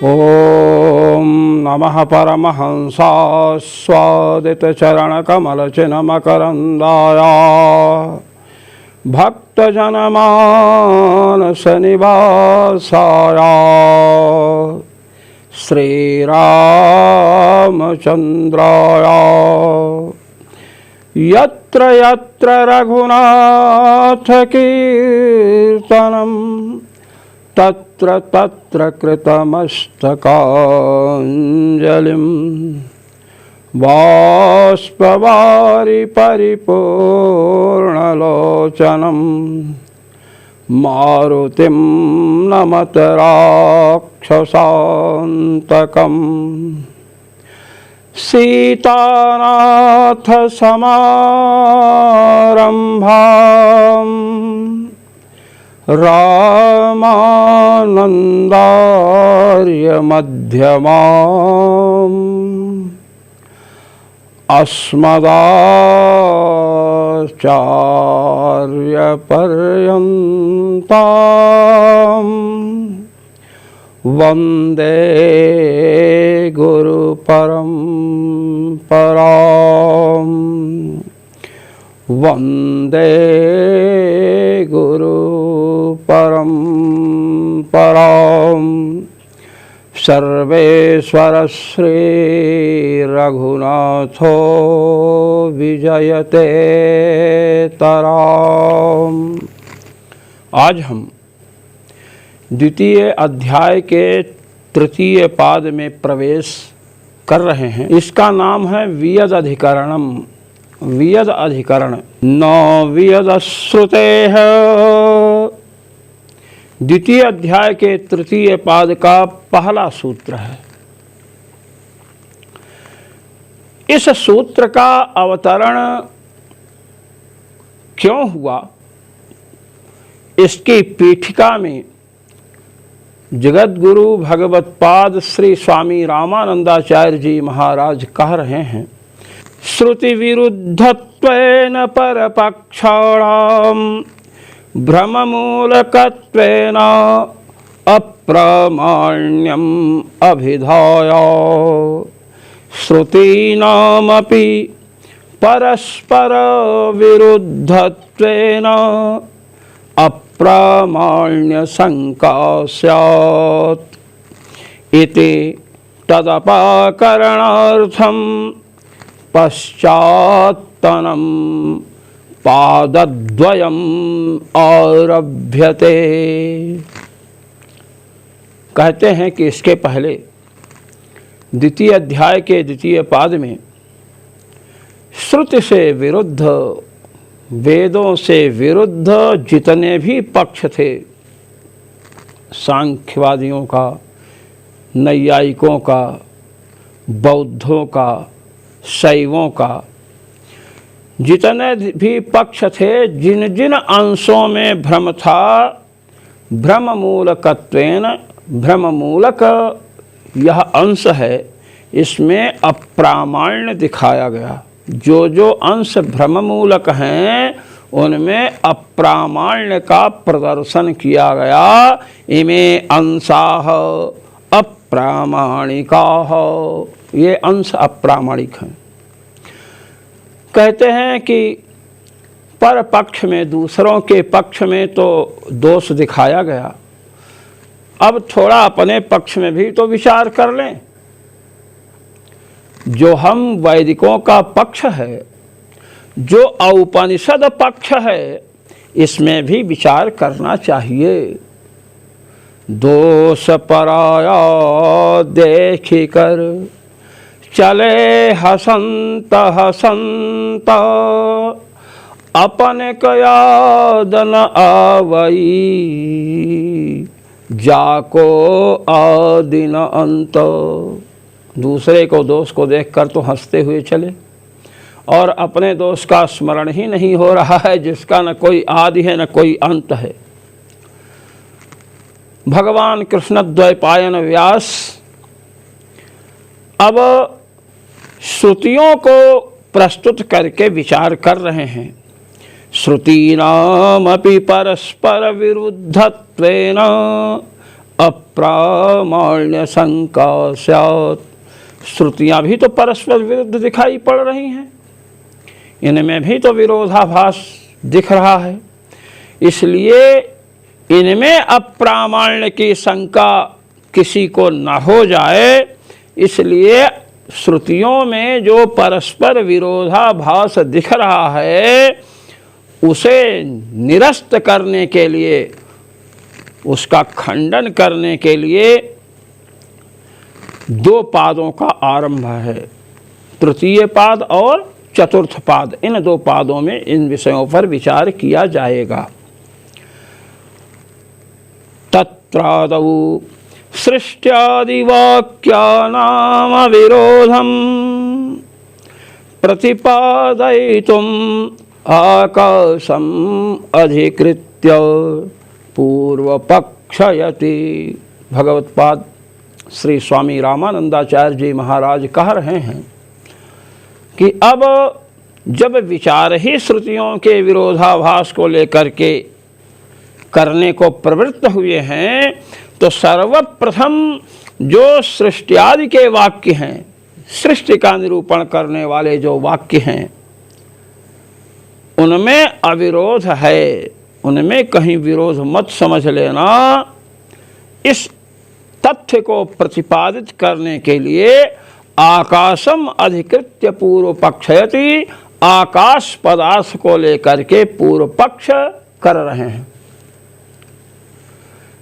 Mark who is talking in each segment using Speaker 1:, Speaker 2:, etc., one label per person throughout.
Speaker 1: ओम नमः परमहंसास्वादितचरणकमलचिन्मकरन्दाय भक्तजनमानसनिवासाय श्रीरामचन्द्राय यत्र यत्र रघुनाथकीर्तनं तत्र तत्र कृतमस्तकाञ्जलिं बाष्पवारि परिपूर्णलोचनं मारुतिं नमत राक्षसान्तकम् सीतानाथ समारम्भाम् रामानन्दार्य मध्यमाम् अस्मदाचार्य पर्यन्ताम् वन्दे गुरुपरम्पराम् वन्दे गुरुपरम्पराम् सर्वेश्वर श्रीरघुनाथो विजयते तराम। आज हम द्वितीय अध्याय के तृतीय पाद में प्रवेश कर रहे हैं। इसका नाम है वियद अधिकरणम। वियद अधिकरण न वियद श्रुते है। द्वितीय अध्याय के तृतीय पाद का पहला सूत्र है। इस सूत्र का अवतरण क्यों हुआ, इसकी पीठिका में जगतगुरु भगवत्पाद श्री स्वामी रामानंदाचार्य जी महाराज कह रहे हैं, श्रुति विरुद्धत्वेन परपक्षाणां भ्रममूलकत्वेन अप्रामाण्यम् अभिधाय श्रुतीनामपि परस्पर विरुद्धत्वेन अप्रामाण्य शंका स्यात् इति तदपाकरणार्थं पश्चात्तनं पादद्वयम् आरभ्यते। कहते हैं कि इसके पहले द्वितीय अध्याय के द्वितीय पाद में श्रुति से विरुद्ध, वेदों से विरुद्ध जितने भी पक्ष थे, सांख्यवादियों का, नैयायिकों का, बौद्धों का, शैवों का, जितने भी पक्ष थे, जिन जिन अंशों में भ्रम था, भ्रम मूलकत्वेन, भ्रम मूलक यह अंश है, इसमें अप्रामाण्य दिखाया गया। जो जो अंश भ्रम मूलक हैं उनमें अप्रामाण्य का प्रदर्शन किया गया। इमे अंशाः अप्रामाणिकाः, ये अंश अप्रामाणिक हैं। कहते हैं कि पर पक्ष में, दूसरों के पक्ष में तो दोष दिखाया गया, अब थोड़ा अपने पक्ष में भी तो विचार कर लें। जो हम वैदिकों का पक्ष है, जो औपनिषद पक्ष है, इसमें भी विचार करना चाहिए। दोष पराया देखी कर चले हसंत हसंत, अपन कयाद न आवई, जाको आदि न अंत। दूसरे को दोष को देखकर तो हंसते हुए चले, और अपने दोष का स्मरण ही नहीं हो रहा है, जिसका न कोई आदि है न कोई अंत है। भगवान कृष्ण द्वैपायन व्यास अब श्रुतियों को प्रस्तुत करके विचार कर रहे हैं। श्रुतीनामपि परस्पर विरुद्धत्वेन अप्रामाण्य शंका स्यात्। श्रुतियाँ भी तो परस्पर विरुद्ध दिखाई पड़ रही हैं, इनमें भी तो विरोधाभास दिख रहा है, इसलिए इनमें अप्रामाण्य की शंका किसी को न हो जाए, इसलिए श्रुतियों में जो परस्पर विरोधाभास दिख रहा है उसे निरस्त करने के लिए, उसका खंडन करने के लिए 2 पादों का आरंभ है, तृतीय पाद और चतुर्थ पाद। इन 2 पादों में इन विषयों पर विचार किया जाएगा। तत्रादौ सृष्ट्यादिवाक्यानाम विरोधम प्रतिपादयितुम आकाशम अधिकृत्य पूर्वपक्षयति। भगवत्पाद श्री स्वामी रामानंदाचार्य जी महाराज कह रहे हैं कि अब जब विचार ही श्रुतियों के विरोधाभास को लेकर के करने को प्रवृत्त हुए हैं, तो सर्वप्रथम जो सृष्टि आदि के वाक्य हैं, सृष्टि का निरूपण करने वाले जो वाक्य हैं, उनमें अविरोध है, उनमें कहीं विरोध मत समझ लेना। इस तथ्य को प्रतिपादित करने के लिए आकाशम अधिकृत्य पूर्व पक्षयति, आकाश पदार्थ को लेकर के पूर्व पक्ष कर रहे हैं।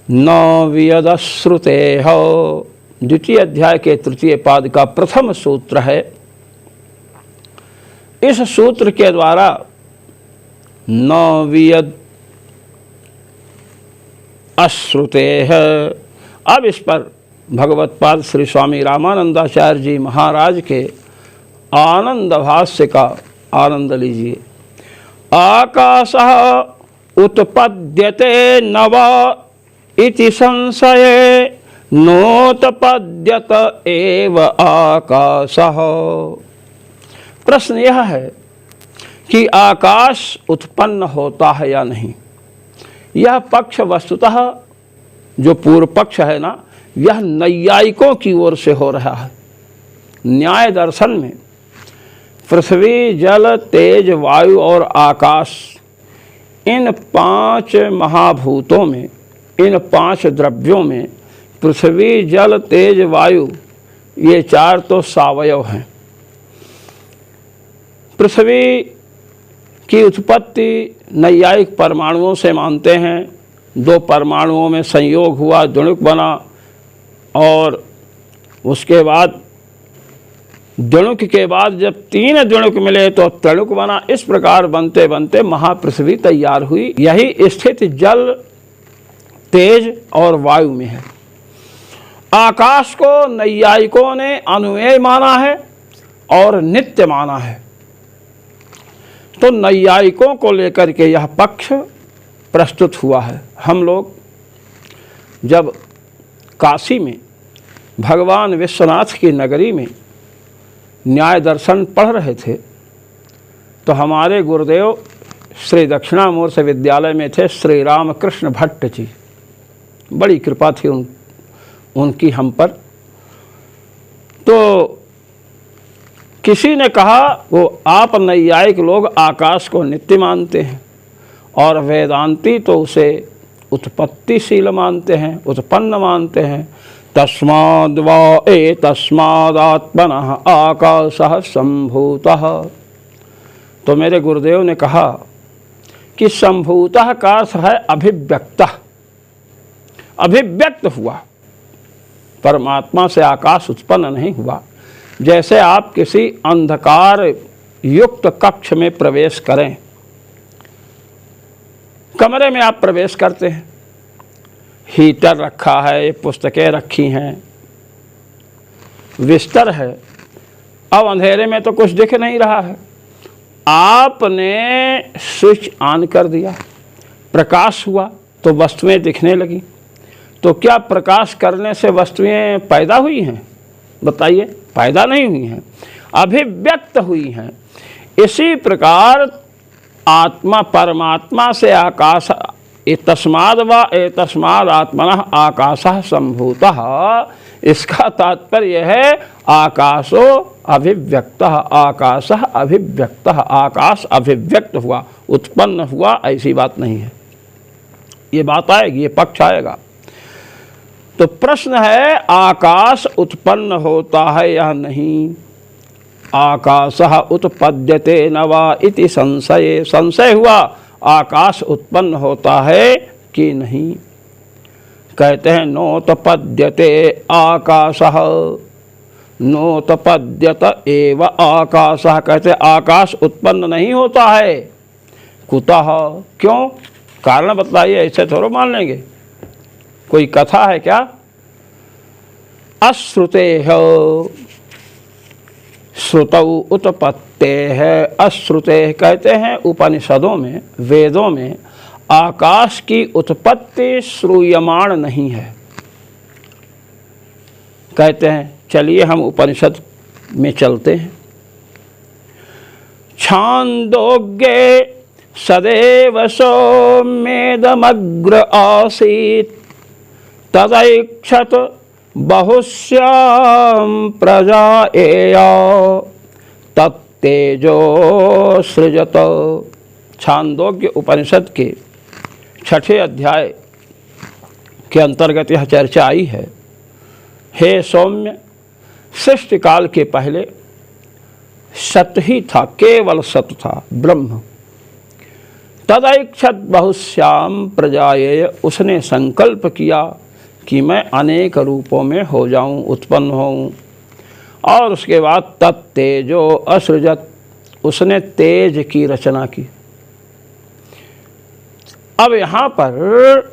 Speaker 1: न वियदश्रुतेह, द्वितीय अध्याय के तृतीय पाद का प्रथम सूत्र है। इस सूत्र के द्वारा न वियद अश्रुतेह, अब इस पर भगवत्पाद श्री स्वामी रामानंदाचार्य जी महाराज के आनंद भाष्य का आनंद लीजिए। आकाशः उत्पद्यते नव इति संशये नोत्पद्यत एव आकाशः। प्रश्न यह है कि आकाश उत्पन्न होता है या नहीं। यह पक्ष वस्तुतः जो पूर्व पक्ष है ना, यह नैयायिकों की ओर से हो रहा है। न्याय दर्शन में पृथ्वी, जल, तेज, वायु और आकाश, इन 5 महाभूतों में, इन 5 द्रव्यों में पृथ्वी, जल, तेज, वायु, ये 4 तो सावयव हैं। पृथ्वी की उत्पत्ति नैयायिक परमाणुओं से मानते हैं। 2 परमाणुओं में संयोग हुआ, द्विणुक बना, और उसके बाद द्विणुक के बाद जब 3 द्विणुक मिले तो त्रिणुक बना। इस प्रकार बनते बनते महापृथ्वी तैयार हुई। यही स्थिति जल, तेज और वायु में है। आकाश को नैयायिकों ने अनुमेय माना है और नित्य माना है। तो नैयायिकों को लेकर के यह पक्ष प्रस्तुत हुआ है। हम लोग जब काशी में भगवान विश्वनाथ की नगरी में न्याय दर्शन पढ़ रहे थे, तो हमारे गुरुदेव श्री दक्षिणामूर्ति विद्यालय में थे श्री रामकृष्ण भट्ट जी। बड़ी कृपा थी उनकी हम पर। तो किसी ने कहा, वो आप नैयायिक लोग आकाश को नित्य मानते हैं और वेदांती तो उसे उत्पत्तिशील मानते हैं, उत्पन्न मानते हैं। तस्माद् वा एतस्मादात्मनः आकाशः सम्भूतः। तो मेरे गुरुदेव ने कहा कि सम्भूतः का अर्थ है अभिव्यक्तः, अभिव्यक्त हुआ। परमात्मा से आकाश उत्पन्न नहीं हुआ। जैसे आप किसी अंधकार युक्त कक्ष में प्रवेश करें, कमरे में आप प्रवेश करते हैं, हीटर रखा है, पुस्तकें रखी हैं, बिस्तर है, अब अंधेरे में तो कुछ दिख नहीं रहा है। आपने स्विच ऑन कर दिया, प्रकाश हुआ तो वस्तुएं दिखने लगी। तो क्या प्रकाश करने से वस्तुएं पैदा हुई हैं? बताइए, पैदा नहीं हुई हैं, अभिव्यक्त हुई हैं। इसी प्रकार आत्मा, परमात्मा से आकाश तस्माद् व एतस्माद् आत्मनः आकाशः सम्भूतः, इसका तात्पर्य है आकाशो अभिव्यक्तः, आकाशः अभिव्यक्तः, आकाश अभिव्यक्त हुआ, उत्पन्न हुआ, ऐसी बात नहीं है। ये बात आएगी, ये पक्ष आएगा। तो प्रश्न है आकाश उत्पन्न होता है या नहीं? आकाशः उत्पद्यते न वा इति संशये, संशय हुआ आकाश उत्पन्न होता है कि नहीं। कहते हैं नोत्पद्यते आकाशः, नोत्पद्यत एव आकाशः, कहते आकाश उत्पन्न नहीं होता है। कुतः, क्यों? कारण बतलाइए, ऐसे थोड़ा मान लेंगे। कोई कथा है क्या? अश्रुतेः श्रुतौ उत्पत्तेः, अश्रुतेः कहते हैं उपनिषदों में, वेदों में आकाश की उत्पत्ति श्रूयमाण नहीं है। कहते हैं, चलिए हम उपनिषद में चलते हैं। छांदोग्ये सदैव सौम्येदमग्र आसीत् तदैक्षत बहुस्यां प्रजा एया तत्तेजो सृजत। छांदोग्य उपनिषद के 6ठे अध्याय के अंतर्गत यह चर्चा आई है। हे सौम्य, सृष्टि काल के पहले सत ही था, केवल सत था, ब्रह्म। तदैक्षत बहुश्याम प्रजाएय, उसने संकल्प किया कि मैं अनेक रूपों में हो जाऊं, उत्पन्न होऊं। और उसके बाद तत्तेजो असृजत, उसने तेज की रचना की। अब यहाँ पर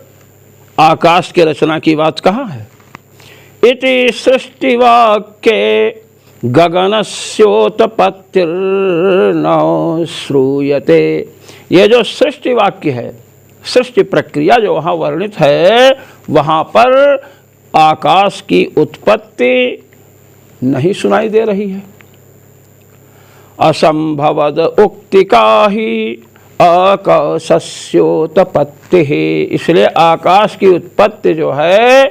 Speaker 1: आकाश के रचना की बात कहाँ है? इति सृष्टिवाक्ये गगनस्योत्पत्तिर्न श्रूयते। ये जो सृष्टि वाक्य है, सृष्टि प्रक्रिया जो वहाँ वर्णित है, वहाँ पर आकाश की उत्पत्ति नहीं सुनाई दे रही है। असंभवद उक्तिका ही आकाशस्योत्पत्ति, इसलिए आकाश की उत्पत्ति जो है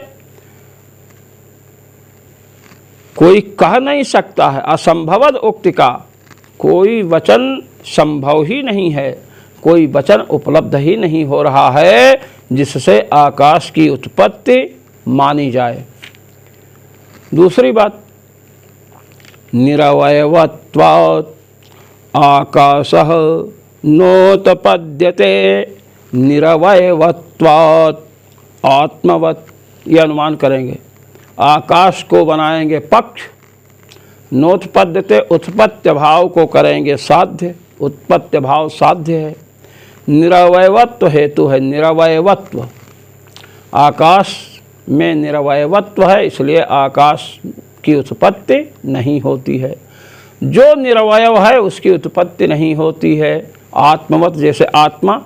Speaker 1: कोई कह नहीं सकता है। असंभवद उक्तिका, कोई वचन संभव ही नहीं है, कोई वचन उपलब्ध ही नहीं हो रहा है जिससे आकाश की उत्पत्ति मानी जाए। दूसरी बात, निरवयवत्वात् आकाशः नोत्पद्यते निरवयवत्वात् आत्मवत्, ये अनुमान करेंगे। आकाश को बनाएंगे पक्ष, नोत्पद्यते उत्पत्ति भाव को करेंगे साध्य, उत्पत्ति भाव साध्य है। निरवयवत्व हेतु है निरवयवत्व, आकाश में निरवयवत्व है, इसलिए आकाश की उत्पत्ति नहीं होती है। जो निरवयव है उसकी उत्पत्ति नहीं होती है। आत्मवत, जैसे आत्मा,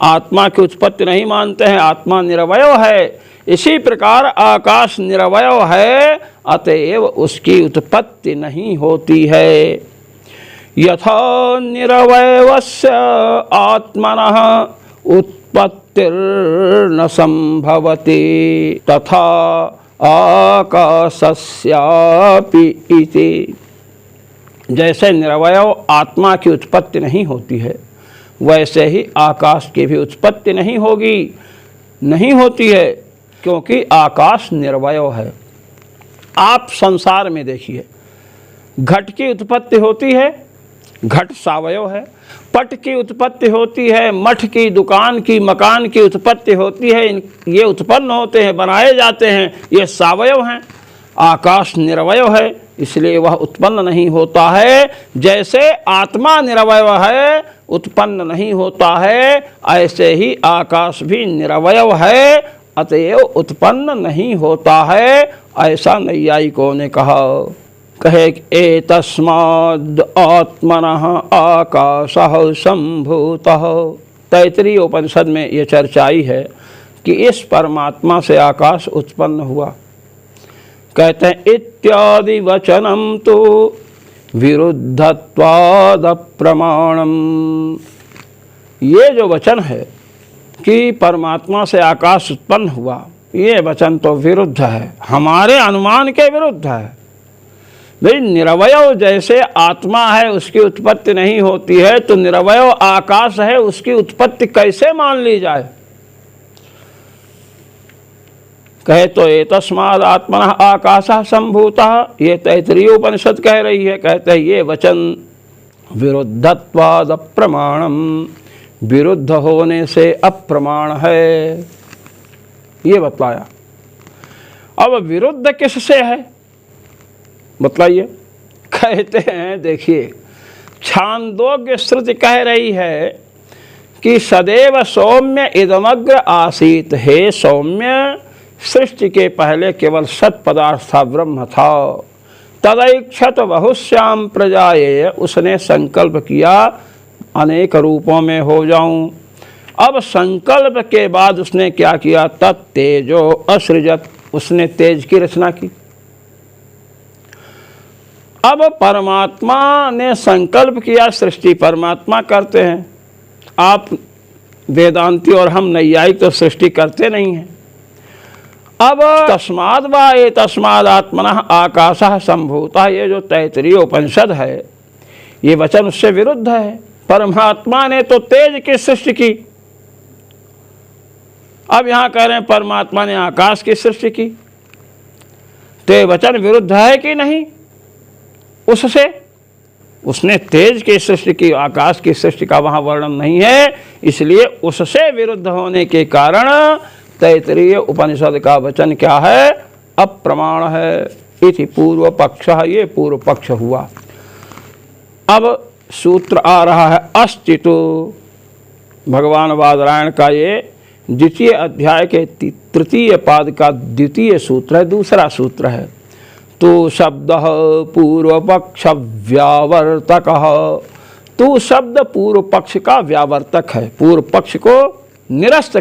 Speaker 1: आत्मा की उत्पत्ति नहीं मानते हैं, आत्मा निरवयव है। इसी प्रकार आकाश निरवयव है, अतएव उसकी उत्पत्ति नहीं होती है। यथा निरवयवस्य आत्मनः उत्पत्तिर्न संभवति तथा आकाशस्यापि इति। जैसे निरवयव आत्मा की उत्पत्ति नहीं होती है, वैसे ही आकाश की भी उत्पत्ति नहीं होगी, नहीं होती है, क्योंकि आकाश निर्वयव है। आप संसार में देखिए, घट की उत्पत्ति होती है, घट सावयव है। पट की उत्पत्ति होती है, मठ की, दुकान की, मकान की उत्पत्ति होती है, ये उत्पन्न होते हैं, बनाए जाते हैं, ये सावयव हैं। आकाश निरवयव है, इसलिए वह उत्पन्न नहीं होता है। जैसे आत्मा निरवयव है, उत्पन्न नहीं होता है, ऐसे ही आकाश भी निरवयव है, अतएव उत्पन्न नहीं होता है। ऐसा नैयायिकों ने कहा। कहे एतस्माद् आत्मनः आकाशः सम्भूतः। तैत्तिरीय उपनिषद में ये चर्चा आई है कि इस परमात्मा से आकाश उत्पन्न हुआ। कहते हैं इत्यादि वचनम तो विरुद्धत्वाद प्रमाणम। ये जो वचन है कि परमात्मा से आकाश उत्पन्न हुआ, ये वचन तो विरुद्ध है, हमारे अनुमान के विरुद्ध है। भाई निरवयव जैसे आत्मा है उसकी उत्पत्ति नहीं होती है, तो निरवयव आकाश है उसकी उत्पत्ति कैसे मान ली जाए? कहे तो एतस्माद् आत्मनः आकाशः सम्भूतः, ये तैत्तिरीय उपनिषद कह रही है। कहते हैं ये वचन विरुद्धत्वाद अप्रमाणम, विरुद्ध होने से अप्रमाण है, ये बतलाया। अब विरुद्ध किससे है बतलाइए? कहते हैं देखिए, छांदोग्य श्रुति कह रही है कि सदैव सौम्य इदमग्र आसीत, हे सौम्य सृष्टि के पहले केवल सत पदार्थ था, ब्रह्म था। तदैक्षत बहुश्याम प्रजाये, उसने संकल्प किया अनेक रूपों में हो जाऊं। अब संकल्प के बाद उसने क्या किया? तत्तेजो असृजत, उसने तेज की रचना की। अब परमात्मा ने संकल्प किया, सृष्टि परमात्मा करते हैं। आप वेदांती और हम नैयायिक तो सृष्टि करते नहीं हैं। अब तस्माद् वा एतस्माद् आत्मनः आकाशः सम्भूतः, ये जो तैत्तिरीय उपनिषद है ये वचन उससे विरुद्ध है। परमात्मा ने तो तेज की सृष्टि की, अब यहाँ कह रहे हैं परमात्मा ने आकाश की सृष्टि की, तो ये वचन विरुद्ध है कि नहीं? उससे उसने तेज की सृष्टि की, आकाश की सृष्टि का वहाँ वर्णन नहीं है, इसलिए उससे विरुद्ध होने के कारण तैत्तिरीय उपनिषद का वचन क्या है? अप्रमाण है। इति पूर्व पक्ष, ये पूर्व पक्ष हुआ। अब सूत्र आ रहा है अस्तित्व, भगवान बादरायण का ये द्वितीय अध्याय के तृतीय पाद का द्वितीय सूत्र है, दूसरा सूत्र है। तू शब्द पूर्व पक्ष व्यावर्तक, तू शब्द पूर्व पक्ष का व्यावर्तक है, पूर्व पक्ष को निरस्त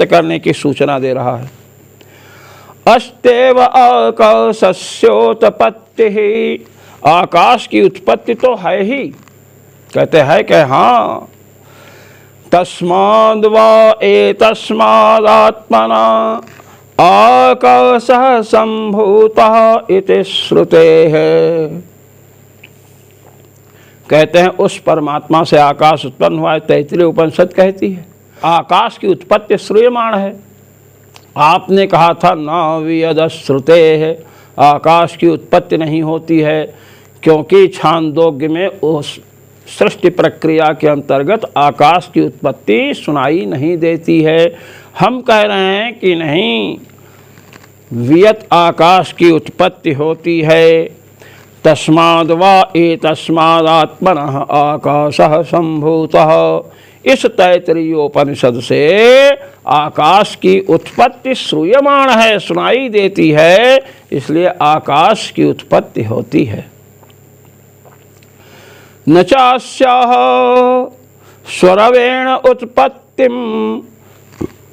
Speaker 1: करने की सूचना दे रहा है। अस्तेव आकाशस्योत्पत्ति, आकाश की उत्पत्ति तो है ही, कहते हैं कि हाँ। तस्माद् वा एतस्माद् आत्मना आकाशः सम्भूतः इति श्रुतेः, कहते हैं उस परमात्मा से आकाश उत्पन्न हुआ है, तैत्तिरीय उपनिषद कहती है। आकाश की उत्पत्ति श्रूयमाण है। आपने कहा था न वियद श्रुते है, आकाश की उत्पत्ति नहीं होती है, क्योंकि छांदोग्य में उस सृष्टि प्रक्रिया के अंतर्गत आकाश की उत्पत्ति सुनाई नहीं देती है। हम कह रहे हैं कि नहीं, वियत आकाश की उत्पत्ति होती है। तस्माद् वा एतस्माद् आत्मनः आकाशः सम्भूतः, इस तैत्तिरीयोपनिषद से आकाश की उत्पत्ति श्रूयमाण है, सुनाई देती है, इसलिए आकाश की उत्पत्ति होती है। न चास्याः स्वरवेण उत्पत्तिम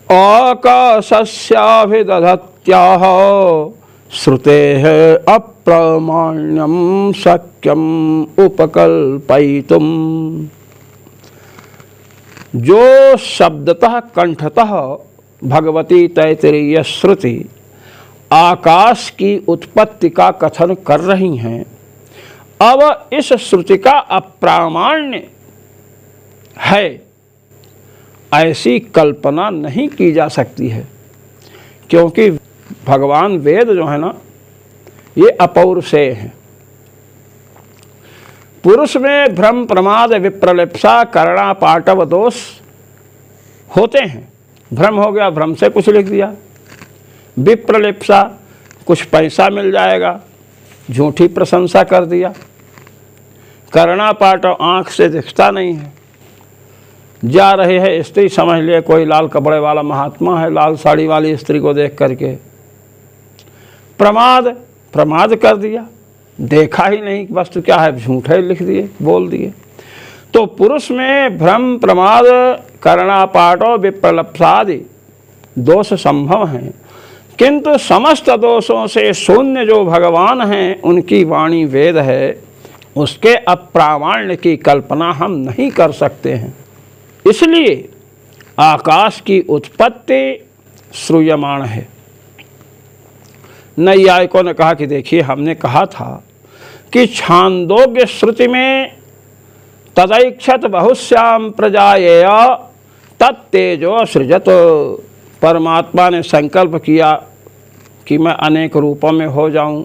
Speaker 1: आकाशस्याभिदधत्याः श्रुतेः अप्रामाण्यं शक्यं उपकल्पयितुम्। जो शब्दतः कंठतः भगवती तैत्तिरीय श्रुति आकाश की उत्पत्ति का कथन कर रही हैं, अब इस श्रुति का अप्रामाण्य है ऐसी कल्पना नहीं की जा सकती है, क्योंकि भगवान वेद जो है ना ये अपौरुषेय हैं। पुरुष में भ्रम प्रमाद विप्रलिप्सा करणा पाटव दोष होते हैं। भ्रम हो गया, भ्रम से कुछ लिख दिया। विप्रलिप्सा, कुछ पैसा मिल जाएगा, झूठी प्रशंसा कर दिया। करणा पाटव, आँख से दिखता नहीं है। जा रहे हैं स्त्री, समझ लिए कोई लाल कपड़े वाला महात्मा है, लाल साड़ी वाली स्त्री को देख करके। प्रमाद, प्रमाद कर दिया, देखा ही नहीं वस्तु क्या है, झूठे लिख दिए, बोल दिए। तो पुरुष में भ्रम प्रमाद करणा पाटो विप्रलप्सादि दोष संभव हैं, किंतु समस्त दोषों से शून्य जो भगवान हैं उनकी वाणी वेद है, उसके अप्रामाण्य की कल्पना हम नहीं कर सकते हैं। इसलिए आकाश की उत्पत्ति श्रूयमाण है। नैयायिकों ने कहा कि देखिए, हमने कहा था कि छांदोग्य श्रुति में तदैक्षत बहुश्याम प्रजाएय तत्तेजो सृजत, परमात्मा ने संकल्प किया कि मैं अनेक रूपों में हो जाऊं,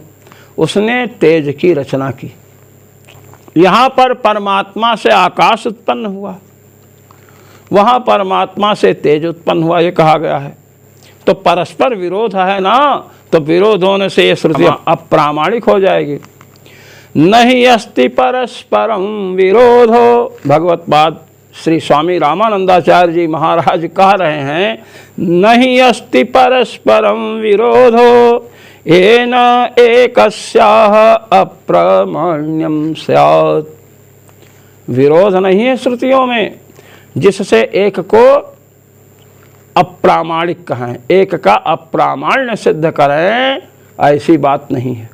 Speaker 1: उसने तेज की रचना की। यहाँ पर परमात्मा से आकाश उत्पन्न हुआ, वहाँ परमात्मा से तेज उत्पन्न हुआ, ये कहा गया है। तो परस्पर विरोध है ना, तो विरोध होने से ये श्रुति अप्रामाणिक हो जाएगी। नहीं अस्ति परस्परम विरोधो, भगवत पाद श्री स्वामी रामानंदाचार्य जी महाराज कह रहे हैं, नहीं अस्ति परस्परम विरोधो येन एकस्याः अप्रामाण्यम स्यात्। विरोध नहीं है श्रुतियों में जिससे एक को अप्रामाणिक कहें, एक का अप्रामाण्य सिद्ध करें, ऐसी बात नहीं है।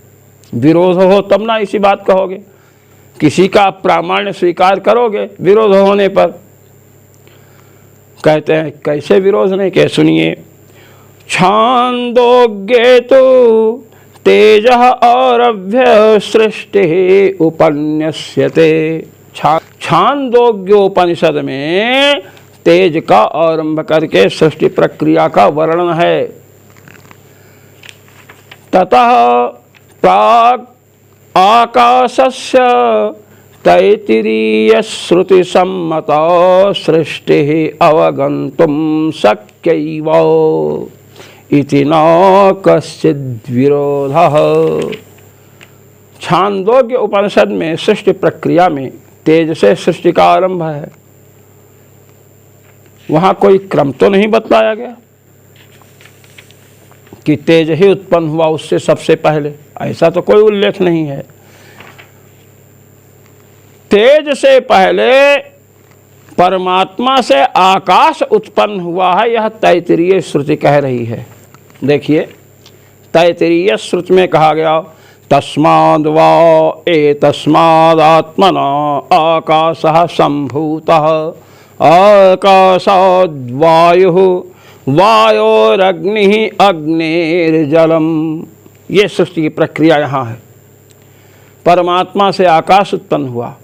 Speaker 1: विरोध हो तब ना ऐसी बात कहोगे, किसी का अप्रामाण्य स्वीकार करोगे विरोध होने पर। कहते हैं कैसे विरोध नहीं कहे, सुनिए। छांदोग्ये तो तेजः औरभ्य सृष्टि उपन्यस्यते। छांदोग्योपनिषद में तेज का आरंभ करके सृष्टि प्रक्रिया का वर्णन है। ततः प्राग आकाशस्य तैत्तिरीय श्रुति सम्मता सृष्टि अवगंतुम शक्यैव इति न कश्चिद् विरोधः। छांदोग्य उपनिषद में सृष्टि प्रक्रिया में तेज से सृष्टि का आरंभ है। वहाँ कोई क्रम तो नहीं बतलाया गया कि तेज ही उत्पन्न हुआ उससे सबसे पहले, ऐसा तो कोई उल्लेख नहीं है। तेज से पहले परमात्मा से आकाश उत्पन्न हुआ है, यह तैत्तिरीय श्रुति कह रही है। देखिए, तैत्तिरीय श्रुति में कहा गया, तस्माद् वा एतस्मादात्मना आकाशः सम्भूतः आकाशाद् वायुः वायोरग्निः अग्निर्जलम। ये सृष्टि की प्रक्रिया यहाँ है। परमात्मा से आकाश उत्पन्न हुआ,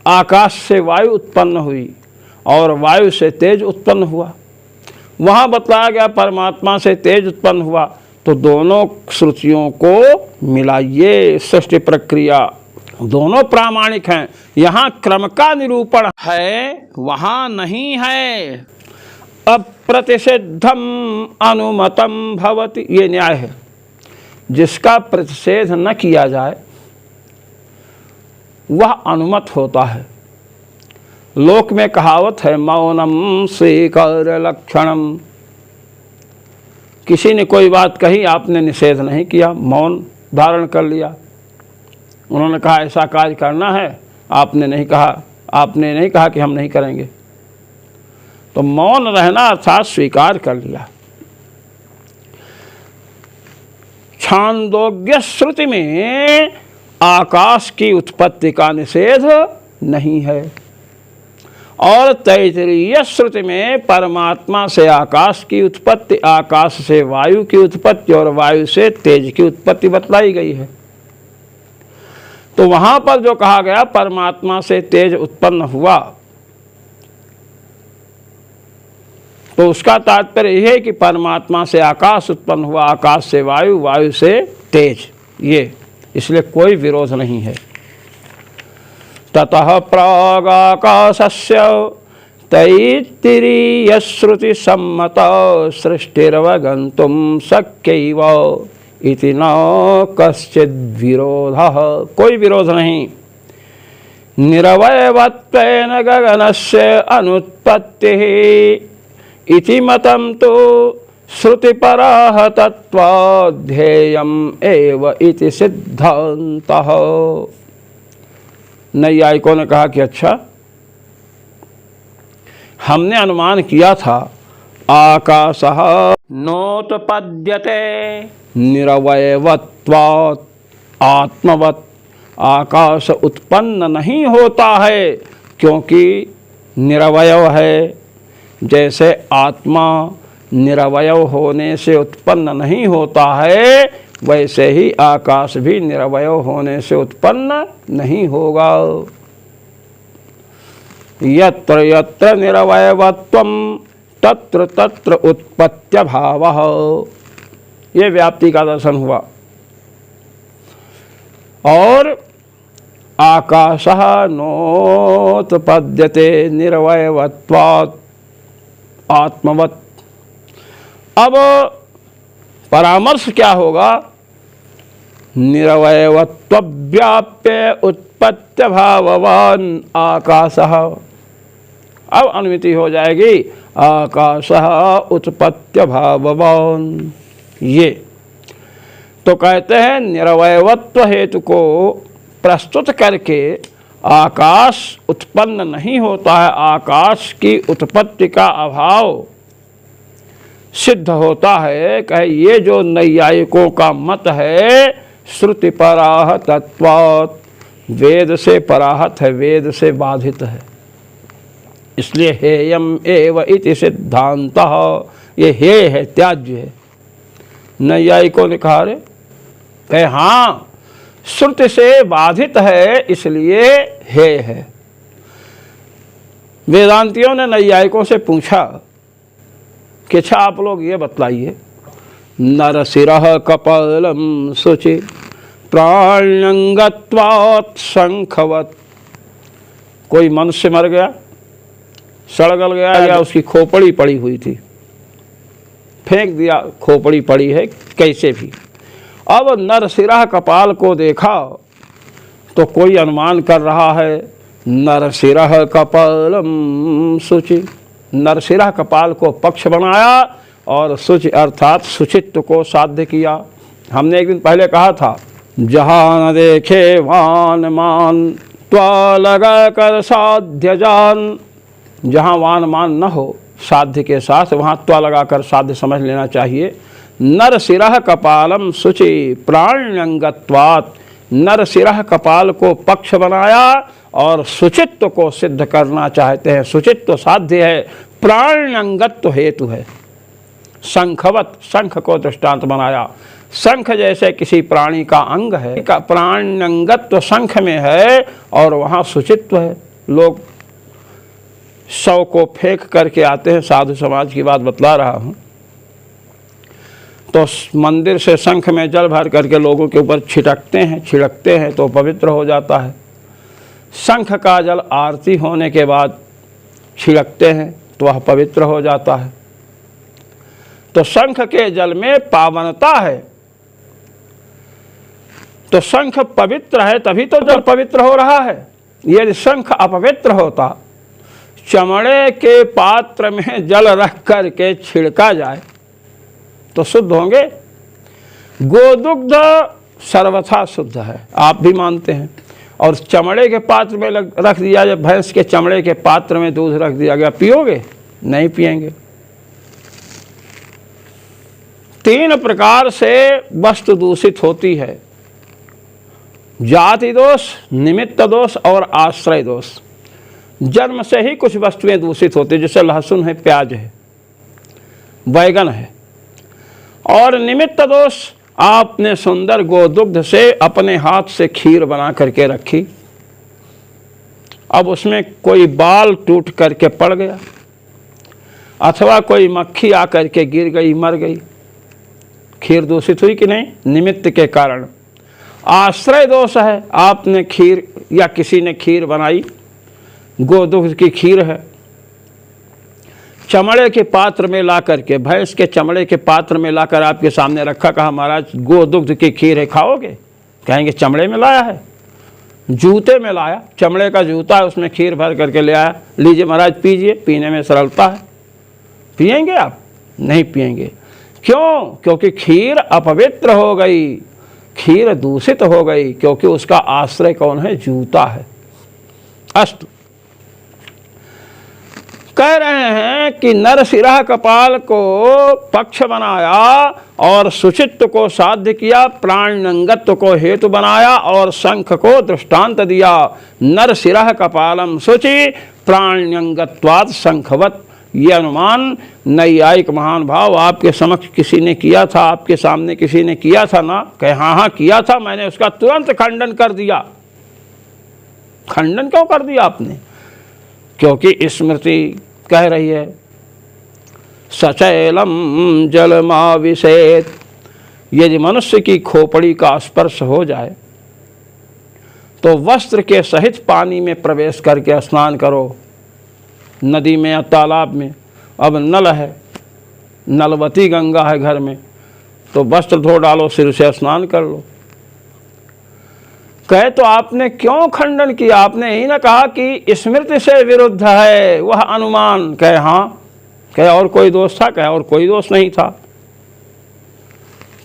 Speaker 1: आकाश से वायु उत्पन्न हुई और वायु से तेज उत्पन्न हुआ। वहाँ बतलाया गया परमात्मा से तेज उत्पन्न हुआ, तो दोनों श्रुतियों को मिलाइए। सृष्टि प्रक्रिया दोनों प्रामाणिक हैं। यहाँ क्रम का निरूपण है, वहाँ नहीं है। अप्रतिषिद्धम अनुमतम भवति, ये न्याय है। जिसका प्रतिषेध न किया जाए वह अनुमत होता है। लोक में कहावत है, मौनम स्वीकार लक्षणम। किसी ने कोई बात कही, आपने निषेध नहीं किया, मौन धारण कर लिया। उन्होंने कहा ऐसा कार्य करना है, आपने नहीं कहा कि हम नहीं करेंगे, तो मौन रहना अर्थात स्वीकार कर लिया। छांदोग्य श्रुति में आकाश की उत्पत्ति का निषेध नहीं है, और तैत्तिरीय श्रुति में परमात्मा से आकाश की उत्पत्ति, आकाश से वायु की उत्पत्ति और वायु से तेज की उत्पत्ति बतलाई गई है। तो वहाँ पर जो कहा गया परमात्मा से तेज उत्पन्न हुआ, तो उसका तात्पर्य यह है कि परमात्मा से आकाश उत्पन्न हुआ, आकाश से वायु, वायु से तेज, ये इसलिए कोई विरोध नहीं है। ततः प्रागाकाशस्य तैत्तिरीय श्रुति सम्मता सृष्टिरवगन्तुं शक्यैव इति न कश्चिद् विरोधः, कोई विरोध नहीं। निरवयवत्वेन गगनस्य अनुत्पत्तिः इति मतं तु श्रुतिपरः तत्त्वाध्येयम् एव इति सिद्धान्तः। नैयायिकों ने कहा कि अच्छा, हमने अनुमान किया था आकाशः नोत्पद्यते निरवयवत्वात्, आत्मवत् आकाश उत्पन्न नहीं होता है क्योंकि निरवयव है, जैसे आत्मा निरवयव होने से उत्पन्न नहीं होता है, वैसे ही आकाश भी निरवयव होने से उत्पन्न नहीं होगा। यत्र यत्र निरवयवत्वं तत्र तत्र उत्पत्त्यभावः, ये व्याप्ति का दर्शन हुआ। और आकाशः नोत्पद्यते निरवयवत्वात् आत्मवत्। अब परामर्श क्या होगा? निरवयवत्व व्याप्य उत्पत्त्यभाववान् आकाशः। अब अनुमिति हो जाएगी आकाशः उत्पत्त्यभाववान्। ये तो कहते हैं निरवयवत्व हेतु को प्रस्तुत करके आकाश उत्पन्न नहीं होता है, आकाश की उत्पत्ति का अभाव सिद्ध होता है। कहे ये जो नैयायिकों का मत है, श्रुति पराह तत्वात्, वेद से पराहत है, वेद से बाधित है, इसलिए हेयम एव इति सिद्धांतः, ये हे है, त्याज्य है। नैयायिकों ने कहा रे, कहे हाँ श्रुति से बाधित है इसलिए हे है। वेदांतियों ने नैयायिकों से पूछा कि अच्छा आप लोग ये बतलाइए, नरसिरः कपालं शुचि प्राण्यंगत्वात् शंखवत्। कोई मनुष्य मर गया, सड़गल गया, या उसकी खोपड़ी पड़ी हुई थी, फेंक दिया, खोपड़ी पड़ी है कैसे भी। अब नरसिरः कपाल को देखा तो कोई अनुमान कर रहा है नरसिरः कपालं शुचि, नरसिरः कपाल को पक्ष बनाया और शुचि अर्थात शुचित्व को साध्य किया। हमने एक दिन पहले कहा था, जहाँ न देखे वान मान त्वा लगा कर साध्य जान। जहाँ वान मान न हो साध्य के साथ, वहाँ त्वा लगाकर साध्य समझ लेना चाहिए। नरसिरः कपालम शुचि प्राण्यंगत्वात्, नरसिरः कपाल को पक्ष बनाया और शुचित्व को सिद्ध करना चाहते हैं। शुचित्व साध्य है, प्राण्यंगत्व हेतु है। शंखवत, शंख को दृष्टांत बनाया। शंख जैसे किसी प्राणी का अंग है, का प्राण्यंगत्व शंख में है और वहाँ शुचित्व है। लोग शव को फेंक करके आते हैं, साधु समाज की बात बतला रहा हूँ, तो मंदिर से शंख में जल भर करके लोगों के ऊपर छिड़कते हैं तो पवित्र हो जाता है। शंख का जल आरती होने के बाद छिड़कते हैं तो वह पवित्र हो जाता है। तो शंख के जल में पावनता है, तो शंख पवित्र है तभी तो जल पवित्र हो रहा है। यदि शंख अपवित्र होता, चमड़े के पात्र में जल रख करके छिड़का जाए तो शुद्ध होंगे। गोदुग्ध सर्वथा शुद्ध है, आप भी मानते हैं। और चमड़े के पात्र में रख दिया जाए, भैंस के चमड़े के पात्र में दूध रख दिया गया, पियोगे? नहीं पिएंगे। 3 प्रकार से वस्तु दूषित होती है, जाति दोष, निमित्त दोष और आश्रय दोष। जन्म से ही कुछ वस्तुएं दूषित होती, जैसे लहसुन है, प्याज है, बैगन है। और निमित्त दोष, आपने सुंदर गोदुग्ध से अपने हाथ से खीर बना करके रखी, अब उसमें कोई बाल टूट करके पड़ गया अथवा कोई मक्खी आकर के गिर गई, मर गई, खीर दूषित हुई कि नहीं? निमित्त के कारण। आश्रय दोष है, आपने खीर या किसी ने खीर बनाई, गोदुग्ध की खीर है, चमड़े के पात्र में ला करके, भैंस के चमड़े के पात्र में लाकर आपके सामने रखा, कहा महाराज गोदुग्ध की खीर है, खाओगे? कहेंगे चमड़े में लाया है, जूते में लाया, चमड़े का जूता है, उसमें खीर भर करके ले आया, लीजिए महाराज पीजिए, पीने में सरलता है। पिएंगे आप? नहीं पिएंगे। क्यों? क्योंकि खीर अपवित्र हो गई, खीर दूषित हो गई, क्योंकि उसका आश्रय कौन है? जूता है। अस्तु, कह रहे हैं कि नरसिरः कपाल को पक्ष बनाया और शुचित्व को साध्य किया, प्राण्यंगत्व को हेतु बनाया और शंख को दृष्टांत दिया। नरसिरः कपालम शुचि प्राण्यंगत्वात् शंखवत्। ये अनुमान नैयायिक महान भाव आपके समक्ष किसी ने किया था, आपके सामने किसी ने किया था ना? कहे हाँ हाँ किया था, मैंने उसका तुरंत खंडन कर दिया। खंडन क्यों कर दिया आपने? क्योंकि स्मृति कह रही है सचैलम जलमाविशेत, यदि मनुष्य की खोपड़ी का स्पर्श हो जाए तो वस्त्र के सहित पानी में प्रवेश करके स्नान करो, नदी में या तालाब में। अब नल है, नलवती गंगा है घर में, तो वस्त्र धो डालो, सिर से स्नान कर लो। कहे तो आपने क्यों खंडन किया? आपने यही ना कहा कि स्मृति से विरुद्ध है वह अनुमान। कहे हाँ। कहे और कोई दोष था? कहे और कोई दोष नहीं था।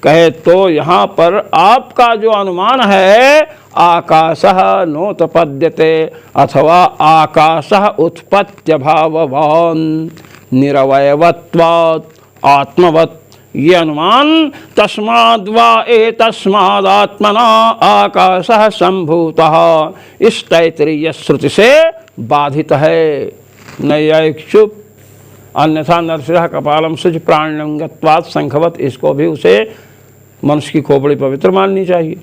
Speaker 1: कहे तो यहाँ पर आपका जो अनुमान है आकाशः नोत्पद्यते अथवा आकाशः उत्पत्त्यभाववान निरवयवत्वात् आत्मवत्, ये अनुमान तस्माद्वा एतस्मादात्मना आकाशः संभूतः इस तैत्तिरीय श्रुति से बाधित है। नैयायिक चुप, अन्यथा नरसिंह कपालम सुज प्राणलिंगत्वात् शंखवत्, इसको भी उसे मनुष्य की खोपड़ी पवित्र माननी चाहिए।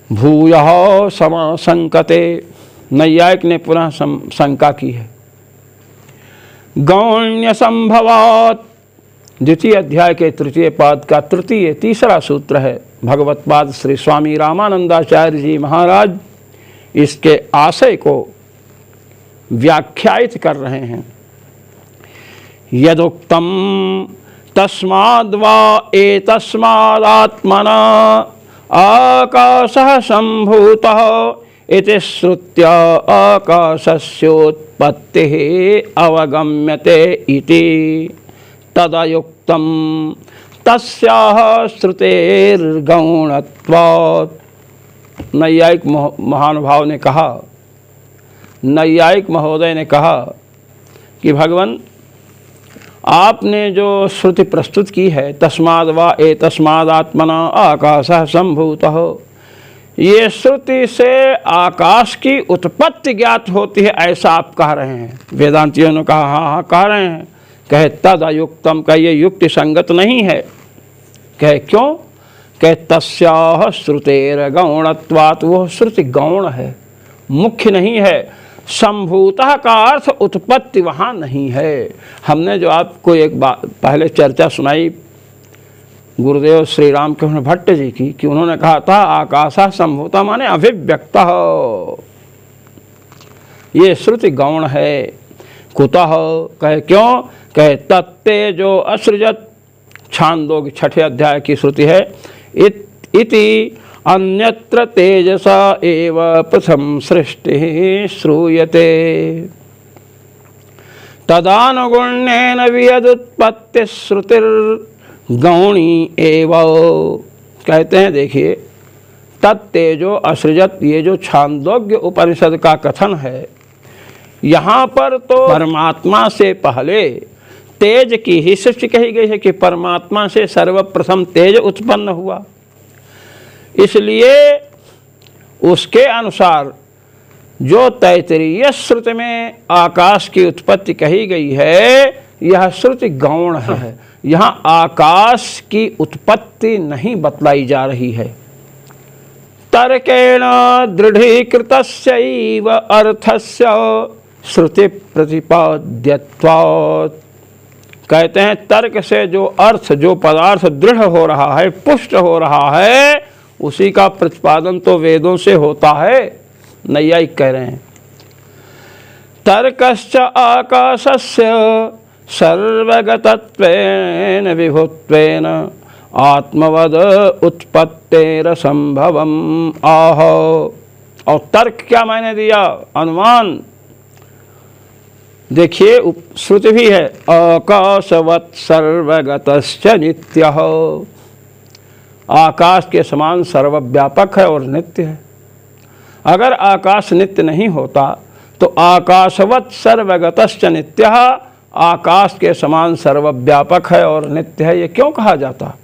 Speaker 1: भूयः समाशंकते, नैयायिक ने पुनः शंका की है। गौण्य संभवात्, द्वितीय अध्याय के तृतीय पाद का तीसरा सूत्र है। भगवत पाद श्री स्वामी रामानंदाचार्य जी महाराज इसके आशय को व्याख्यायित कर रहे हैं। यदुक्तम तस्माद्वा एतस्मादात्मना आकाशः संभूतः इति श्रुत्या आकाशस्योत्पत्तिः अवगम्यते इति तदयुक्तं तस्याः श्रुतेर्गौणत्वात्। नैयायिक महानुभाव ने कहा, नैयायिक महोदय ने कहा कि भगवान आपने जो श्रुति प्रस्तुत की है तस्माद् वा एतस्मादात्मना आकाशः संभूतः, ये श्रुति से आकाश की उत्पत्ति ज्ञात होती है ऐसा आप कह रहे हैं। वेदांतियों ने कहा हाँ हाँ कह रहे हैं। कहे तद अयुक्तम, का ये युक्ति संगत नहीं है। कहे क्यों? कहे तस्याः श्रुतेर गौणत्वात्, वो श्रुति गौण है, मुख्य नहीं है। संभूतः का अर्थ उत्पत्ति वहाँ नहीं है। हमने जो आपको एक बात पहले चर्चा सुनाई गुरुदेव श्री राम कृष्ण भट्ट जी की, कि उन्होंने कहा था आकाशः संभूतः माने अभिव्यक्तः, ये श्रुति गौण है। कुतः? कहे क्यों? कहे तत्तेजो असृजत, छांदोग्य छठे अध्याय की श्रुति है। इति अन्यत्र तेजसा एव प्रथम सृष्टि श्रूयते तदानुगुण्येन वियदुत्पत्ति श्रुतिर्गौणी एव। कहते हैं देखिए, तत्तेजो असृजत, ये जो छांदोग्य उपनिषद का कथन है, यहाँ पर तो परमात्मा से पहले तेज की ही सृष्टि कही गई है कि परमात्मा से सर्वप्रथम तेज उत्पन्न हुआ। इसलिए उसके अनुसार जो तैत्तिरीय श्रुति में आकाश की उत्पत्ति कही गई है, यह श्रुति गौण है। यहाँ आकाश की उत्पत्ति नहीं बतलाई जा रही है। तर्केण दृढ़ीकृतस्यैव अर्थस्य श्रुति प्रतिपाद्यत्वात्। कहते हैं तर्क से जो अर्थ, जो पदार्थ दृढ़ हो रहा है, पुष्ट हो रहा है, उसी का प्रतिपादन तो वेदों से होता है। नैयायिक कह रहे हैं तर्कश्च आकाशस्य सर्वगतत्वेन विभुत्वेन आत्मवद उत्पत्तेरसंभवम् आह। और तर्क क्या मैंने दिया? अनुमान। देखिए श्रुति भी है आकाशवत् सर्वगतश्च नित्यः, आकाश के समान सर्वव्यापक है और नित्य है। अगर आकाश नित्य नहीं होता तो आकाशवत् सर्वगतश्च नित्यः, आकाश के समान सर्वव्यापक है और नित्य है, ये क्यों कहा जाता?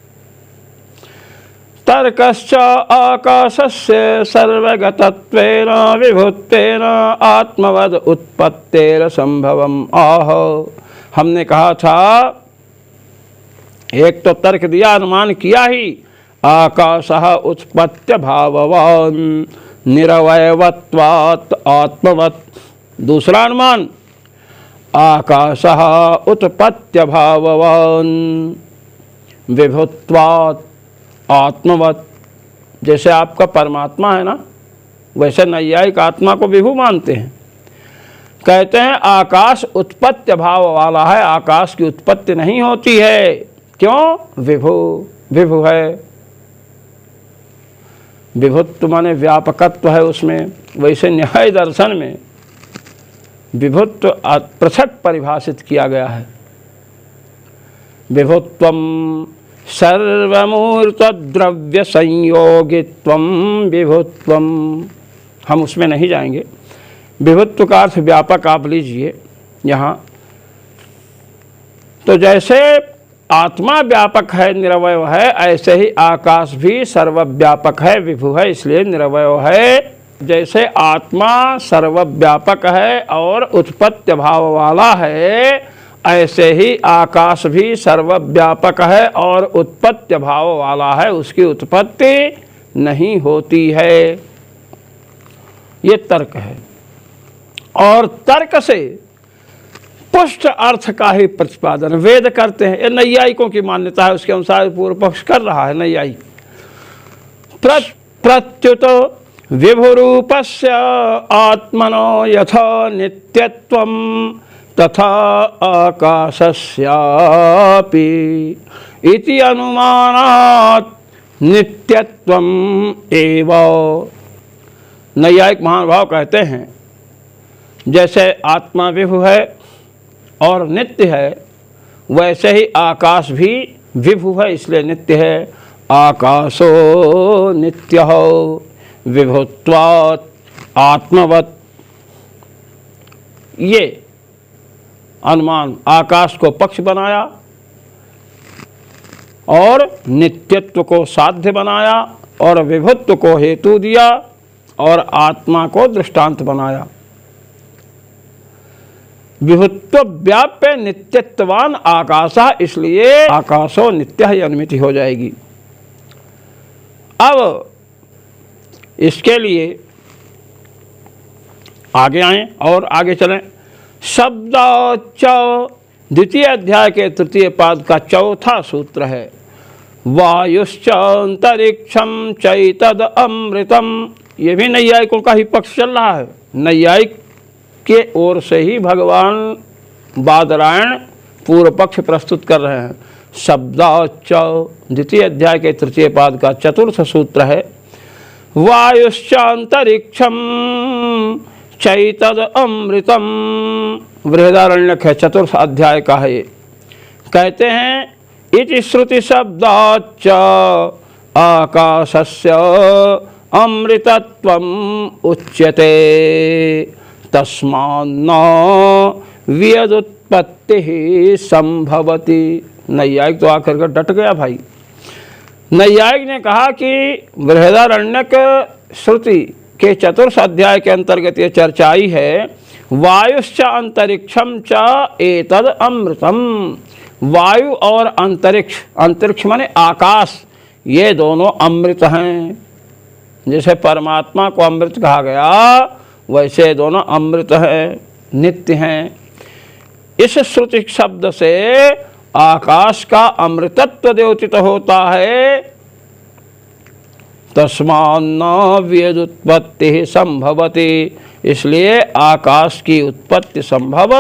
Speaker 1: तर्कश्च आकाशस्य सर्वगतत्वेन विभुत्वेन आत्मवद उत्पत्तेर संभवम आह। हमने कहा था, एक तो तर्क दिया, अनुमान किया ही, आकाशः उत्पत्ति भाववान निरवयवत्वात् आत्मवत्। दूसरा अनुमान, आकाशः उत्पत्ति भाववान विभुत्वात् आत्मवत्। जैसे आपका परमात्मा है ना, वैसे नैयायिक आत्मा को विभु मानते हैं। कहते हैं आकाश उत्पत्ति भाव वाला है, आकाश की उत्पत्ति नहीं होती है। क्यों? विभु विभु है। विभुत्व माने व्यापकत्व है उसमें। वैसे न्याय दर्शन में विभुत्व पृथक परिभाषित किया गया है। विभुत्वम सर्वमूर्त द्रव्य संयोगित्वम विभुत्वम। हम उसमें नहीं जाएंगे। विभुत्व का अर्थ व्यापक आप लीजिए यहाँ। तो जैसे आत्मा व्यापक है, निरवय है, ऐसे ही आकाश भी सर्वव्यापक है, विभु है, इसलिए निरवय है। जैसे आत्मा सर्वव्यापक है और उत्पत्ति भाव वाला है, ऐसे ही आकाश भी सर्वव्यापक है और उत्पत्ति भाव वाला है, उसकी उत्पत्ति नहीं होती है। ये तर्क है। और तर्क से पुष्ट अर्थ का ही प्रतिपादन वेद करते हैं। ये नैयायिकों की मान्यता है, उसके अनुसार पूर्व पक्ष कर रहा है नैयायिक। प्रत्युत विभुरूपस्य आत्मनो यथा नित्यत्वं तथा आकाशस्यापि इति अनुमानात् नित्यत्वम् एव। नैयायिक महानुभाव कहते हैं जैसे आत्मा विभु है और नित्य है, वैसे ही आकाश भी विभु है, इसलिए नित्य है। आकाशो नित्य हो विभुत्वात् आत्मवत्। ये अनुमान आकाश को पक्ष बनाया और नित्यत्व को साध्य बनाया और विभुत्व को हेतु दिया और आत्मा को दृष्टांत बनाया। विभुत्व व्याप्य नित्यत्वान आकाशः, इसलिए आकाशो नित्य ही अनुमिति हो जाएगी। अब इसके लिए आगे आएं और आगे चलें। शब्द द्वितीय अध्याय के तृतीय पाद का चौथा सूत्र है, वायुश्च अंतरिक्षम चैतद अमृतम। ये भी नैयायिकों का ही पक्ष चल रहा है। नैयायिक के ओर से ही भगवान बादरायण पूर्व पक्ष प्रस्तुत कर रहे हैं। शब्दाच द्वितीय अध्याय के तृतीय पाद का चतुर्थ सूत्र है, वायुश्च अंतरिक्षम चैतद अमृतम। बृहदारण्यक है, चतुर्थ अध्याय का है। कहते हैं इति श्रुति शब्दाच आकाशस्य अमृतत्वम उच्यते तस्मान्न व्यदुत्पत्ति संभवति। नैयायिक तो आकर कर डट गया भाई। नैयायिक ने कहा कि बृहदारण्यक श्रुति के चतुर्थ अध्याय के अंतर्गत ये चर्चा आई है, वायुश्च अंतरिक्षम च एतद अमृतम। वायु और अंतरिक्ष, अंतरिक्ष माने आकाश, ये दोनों अमृत हैं। जैसे परमात्मा को अमृत कहा गया, वैसे दोनों अमृत हैं, नित्य हैं। इस श्रुति शब्द से आकाश का अमृतत्व द्योतित होता है। तस्मान्न व्यदुत्पत्ति संभवति, इसलिए आकाश की उत्पत्ति संभव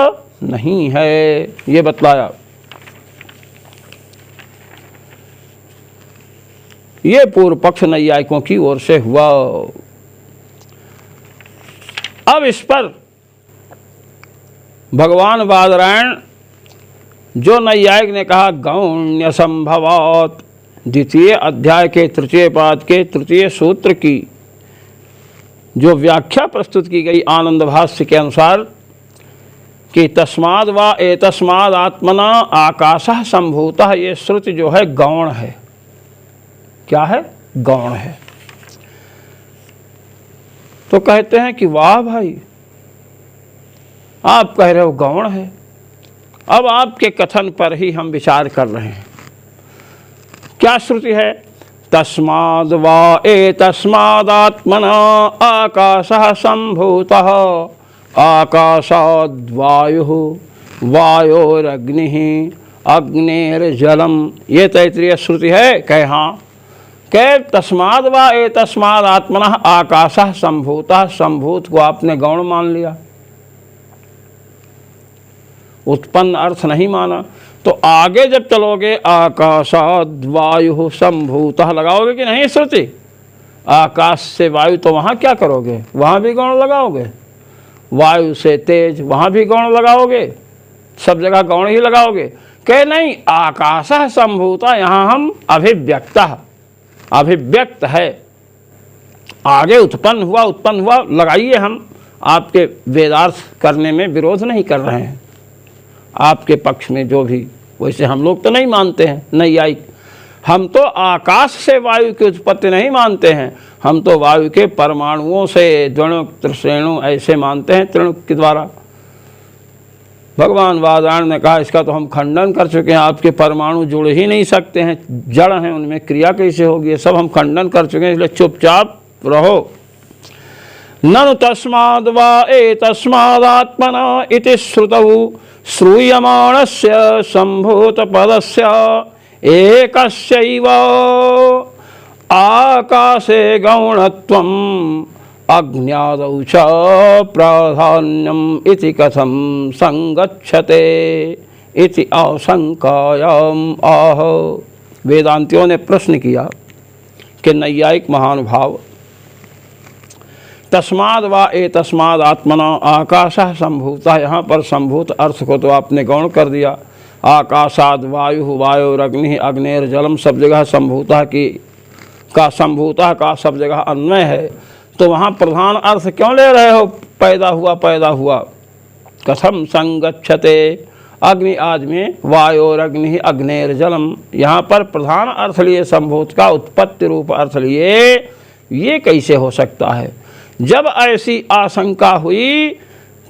Speaker 1: नहीं है, ये बतलाया। ये पूर्व पक्ष नैयायिकों की ओर से हुआ। अब इस पर भगवान बादरायण, जो नैयायिक ने कहा गौण्य संभवात्, द्वितीय अध्याय के तृतीय पाद के तृतीय सूत्र की जो व्याख्या प्रस्तुत की गई आनंद भाष्य के अनुसार कि तस्माद् वा एतस्माद् आत्मना आकाशः संभूतः, ये श्रुति जो है गौण है। क्या है? गौण है। तो कहते हैं कि वाह भाई, आप कह रहे हो गौण है। अब आपके कथन पर ही हम विचार कर रहे हैं। क्या श्रुति है? तस्माद् वा एतस्मादात्मना आकाशः सम्भूतः आकाशाद् वायुः वायोरग्निः अग्निर्जलम। ये तैत्तिरीय श्रुति है। कहे हाँ, कहे तस्माद् वा एतस्मादात्मनः आकाशः सम्भूतः। सम्भूत को आपने गौण मान लिया, उत्पन्न अर्थ नहीं माना। तो आगे जब चलोगे आकाशाद् वायुः सम्भूतः लगाओगे कि नहीं श्रुति? आकाश से वायु, तो वहाँ क्या करोगे? वहाँ भी गौण लगाओगे। वायु से तेज, वहाँ भी गौण लगाओगे। सब जगह गौण ही लगाओगे। कहे नहीं, आकाशः सम्भूतः, यहाँ हम अभिव्यक्त है। आगे उत्पन्न हुआ लगाइए। हम आपके वेदार्थ करने में विरोध नहीं कर रहे हैं। आपके पक्ष में जो भी, वैसे हम लोग तो नहीं मानते हैं नैयायिक। हम तो आकाश से वायु की उत्पत्ति नहीं मानते हैं। हम तो वायु के परमाणुओं से द्वणु त्रिश्रेणु ऐसे मानते हैं, त्रिणु के द्वारा। भगवान वादायन ने कहा इसका तो हम खंडन कर चुके हैं। आपके परमाणु जुड़ ही नहीं सकते हैं, जड़ हैं, उनमें क्रिया कैसे होगी? ये सब हम खंडन कर चुके हैं, इसलिए चुपचाप रहो। ननु तस्माद् वा एतस्मादात्मना इति श्रुतौ श्रूयमाणस्य सम्भूतपदस्य एकस्यैव आकाशे गौणत्वम् अग्न्यादौ च प्राधान्यम् इति कथं संगच्छते इति आशंकायाम् आह। वेदांतियों ने प्रश्न किया कि नैयायिक महानुभाव, तस्माद् वा एतस्माद् आत्मना आकाशः सम्भूतः, यहाँ पर सम्भूत अर्थ को तो आपने गौण कर दिया। आकाशाद् वायुः वायोरग्निः अग्निर्जलम, सब जगह सम्भूतः का सम्भूतः का सब जगह अन्वय है। तो वहाँ प्रधान अर्थ क्यों ले रहे हो? पैदा हुआ। कथम संगच्छते, अग्नि आदि में वायोरग्नि अग्निर्जलम, यहाँ पर प्रधान अर्थ लिए सम्भूत का उत्पत्ति रूप अर्थ लिए। ये कैसे हो सकता है? जब ऐसी आशंका हुई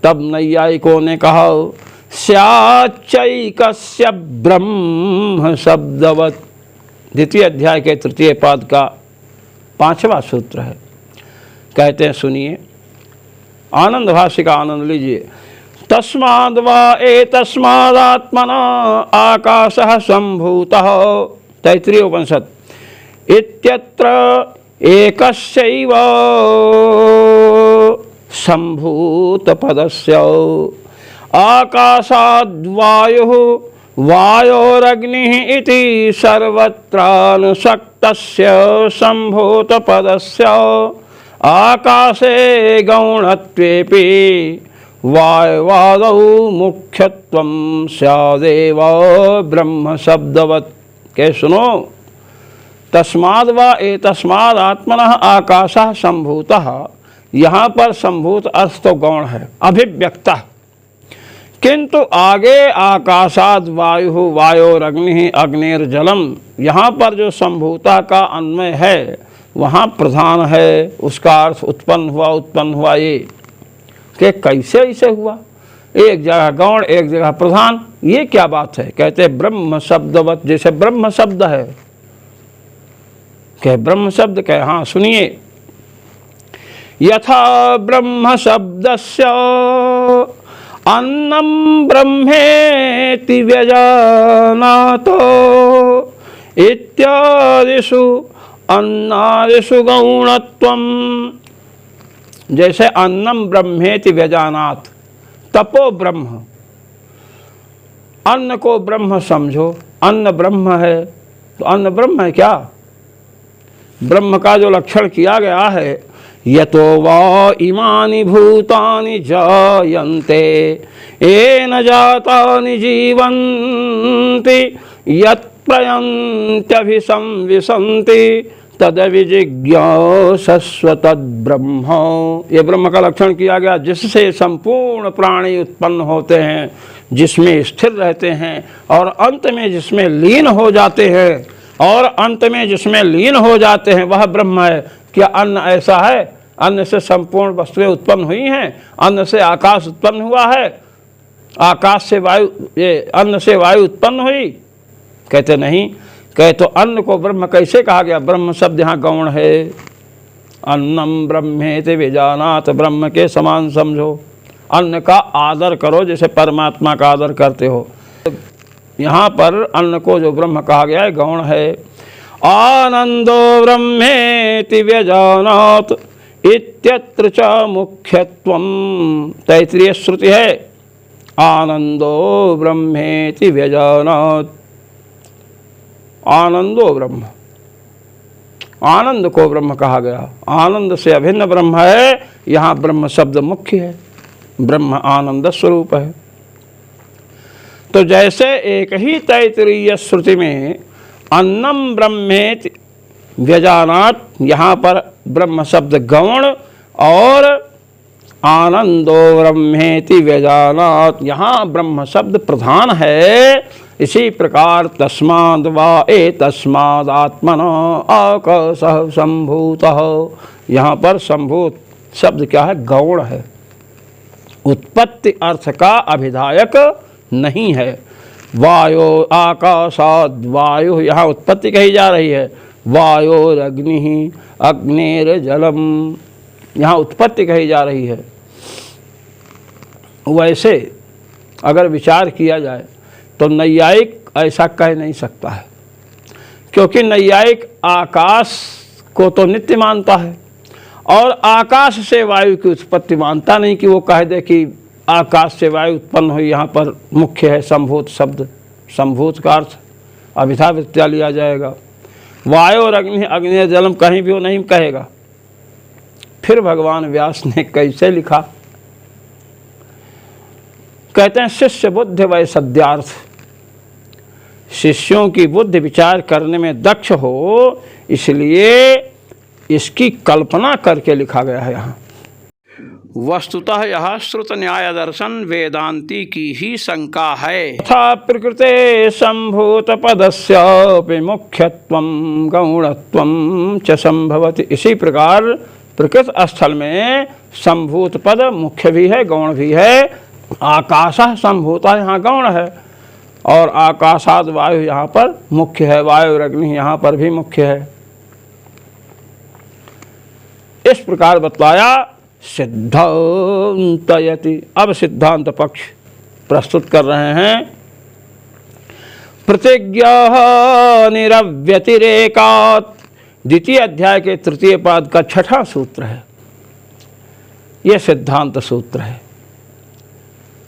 Speaker 1: तब नैयायिकों ने कहा स्याच्चैकस्य ब्रह्म शब्दवत्। द्वितीय अध्याय के तृतीय पाद का 5वां सूत्र है। कहते हैं, सुनिए, आनंद भाष्य का आनंद लीजिए। तस्माद् वा एतस्मादात्मना आकाशः सम्भूतः, तैत्तिरीय उपनिषद, इत्यत्र एकस्यैव सम्भूतपदस्य आकाशाद् वायुः वायोरग्निः इति सर्वत्रानुशक्तस्य सम्भूतपदस्य आकाशे गौणत्वेपि वायवादौ मुख्यत्वं स्यादेव ब्रह्म शब्दवत्। के सुनो, तस्माद् वा एतस्माद् आत्मनः आकाशः सम्भूतः, यहाँ पर सम्भूत अर्थ तो गौण है, अभिव्यक्तः। किंतु आगे आकाशाद् वायुः वायोरग्निः अग्निर्जलम, यहाँ पर जो सम्भूता का अन्वय है वहाँ प्रधान है, उसका अर्थ उत्पन्न हुआ। ये कि कैसे ऐसे हुआ? एक जगह गौण, एक जगह प्रधान, ये क्या बात है? कहते ब्रह्म शब्दवत्, जैसे ब्रह्म शब्द है। कहे ब्रह्म शब्द, कहे हाँ सुनिए। यथा ब्रह्म शब्दस्य अन्नं ब्रह्मेति व्यजानातो इत्यादिषु अन्नादिषु गौणत्वम्। जैसे अन्नम ब्रह्मेति व्यजानात, तपो ब्रह्म, अन्न को ब्रह्म समझो। अन्न ब्रह्म है तो अन्न ब्रह्म है क्या? ब्रह्म का जो लक्षण किया गया है, यतो वा इमानि भूतानि जायन्ते येन जातानि जीवन्ति यत् प्रयन्त्यभिसंविशन्ति तदविजिज्ञासस्व तद्ब्रह्म। ये ब्रह्म का लक्षण किया गया, जिससे संपूर्ण प्राणी उत्पन्न होते हैं, जिसमें स्थिर रहते हैं और अंत में जिसमें लीन हो जाते हैं। और अंत में जिसमें लीन हो जाते हैं वह ब्रह्म है। क्या अन्न ऐसा है? अन्न से संपूर्ण वस्तुएं उत्पन्न हुई हैं, अन्न से आकाश उत्पन्न हुआ है, आकाश से वायु, ये अन्न से वायु उत्पन्न हुई? कहते नहीं। कहे तो अन्न को ब्रह्म कैसे कहा गया? ब्रह्म शब्द यहाँ गौण है। अन्नम ब्रह्मेति विजानात, ब्रह्म के समान समझो। अन्न का आदर करो जैसे परमात्मा का आदर करते हो। यहाँ पर अन्न को जो ब्रह्म कहा गया है गौण है। आनंदो ब्रह्मेति व्यजानात इत्यत्र च मुख्यत्वम, तैत्तिरीय श्रुति है। आनंदो ब्रह्मेति व्यजानात, आनंदो ब्रह्म, आनंद को ब्रह्म कहा गया। आनंद से अभिन्न ब्रह्म है, यहाँ ब्रह्म शब्द मुख्य है, ब्रह्म आनंद स्वरूप है। तो जैसे एक ही तैत्तिरीय श्रुति में अन्नम ब्रह्मेति व्यजानात, यहाँ पर ब्रह्म शब्द गौण, और आनंदो ब्रह्मेति व्यजानात यहाँ ब्रह्म शब्द प्रधान है। इसी प्रकार तस्माद् वा एतस्माद् आत्मनो आकाशः सम्भूतः, यहाँ पर संभूत शब्द क्या है? गौण है, उत्पत्ति अर्थ का अभिधायक नहीं है। वायो आकाशाद, वायु यहाँ उत्पत्ति कही जा रही है। वायोरग्नि अग्निर्जलम, यहाँ उत्पत्ति कही जा रही है। वैसे अगर विचार किया जाए तो नैयायिक ऐसा कह नहीं सकता है, क्योंकि नैयायिक आकाश को तो नित्य मानता है और आकाश से वायु की उत्पत्ति मानता नहीं कि वो कह दे कि आकाश से वायु उत्पन्न हुई। यहाँ पर मुख्य है संभूत शब्द, संभूत का अर्थ अभिधा वृत्तिया लिया जाएगा। वायु और अग्नि, अग्नि जलम कहीं भी वो नहीं कहेगा। फिर भगवान व्यास ने कैसे लिखा? कहते हैं शिष्य बुद्धि वै सद्यार्थ, शिष्यों की बुद्धि विचार करने में दक्ष हो, इसलिए इसकी कल्पना करके लिखा गया है। यहाँ वस्तुतः यह श्रुत न्याय दर्शन वेदांती की ही शंका है। तथा प्रकृते संभूत पदस्यापि मुख्यत्वं गौणत्वं च संभवति, इसी प्रकार प्रकृत स्थल में संभूत पद मुख्य भी है गौण भी है। आकाशः संभूता यहाँ गौण है और आकाशाद वायु यहाँ पर मुख्य है, वायु और अग्नि यहाँ पर भी मुख्य है। इस प्रकार बतलाया सिद्धांतयति। अब सिद्धांत पक्ष प्रस्तुत कर रहे हैं। प्रतिज्ञा निरव्यतिरेकात्, द्वितीय अध्याय के तृतीय पाद का छठा सूत्र है। यह सिद्धांत सूत्र है।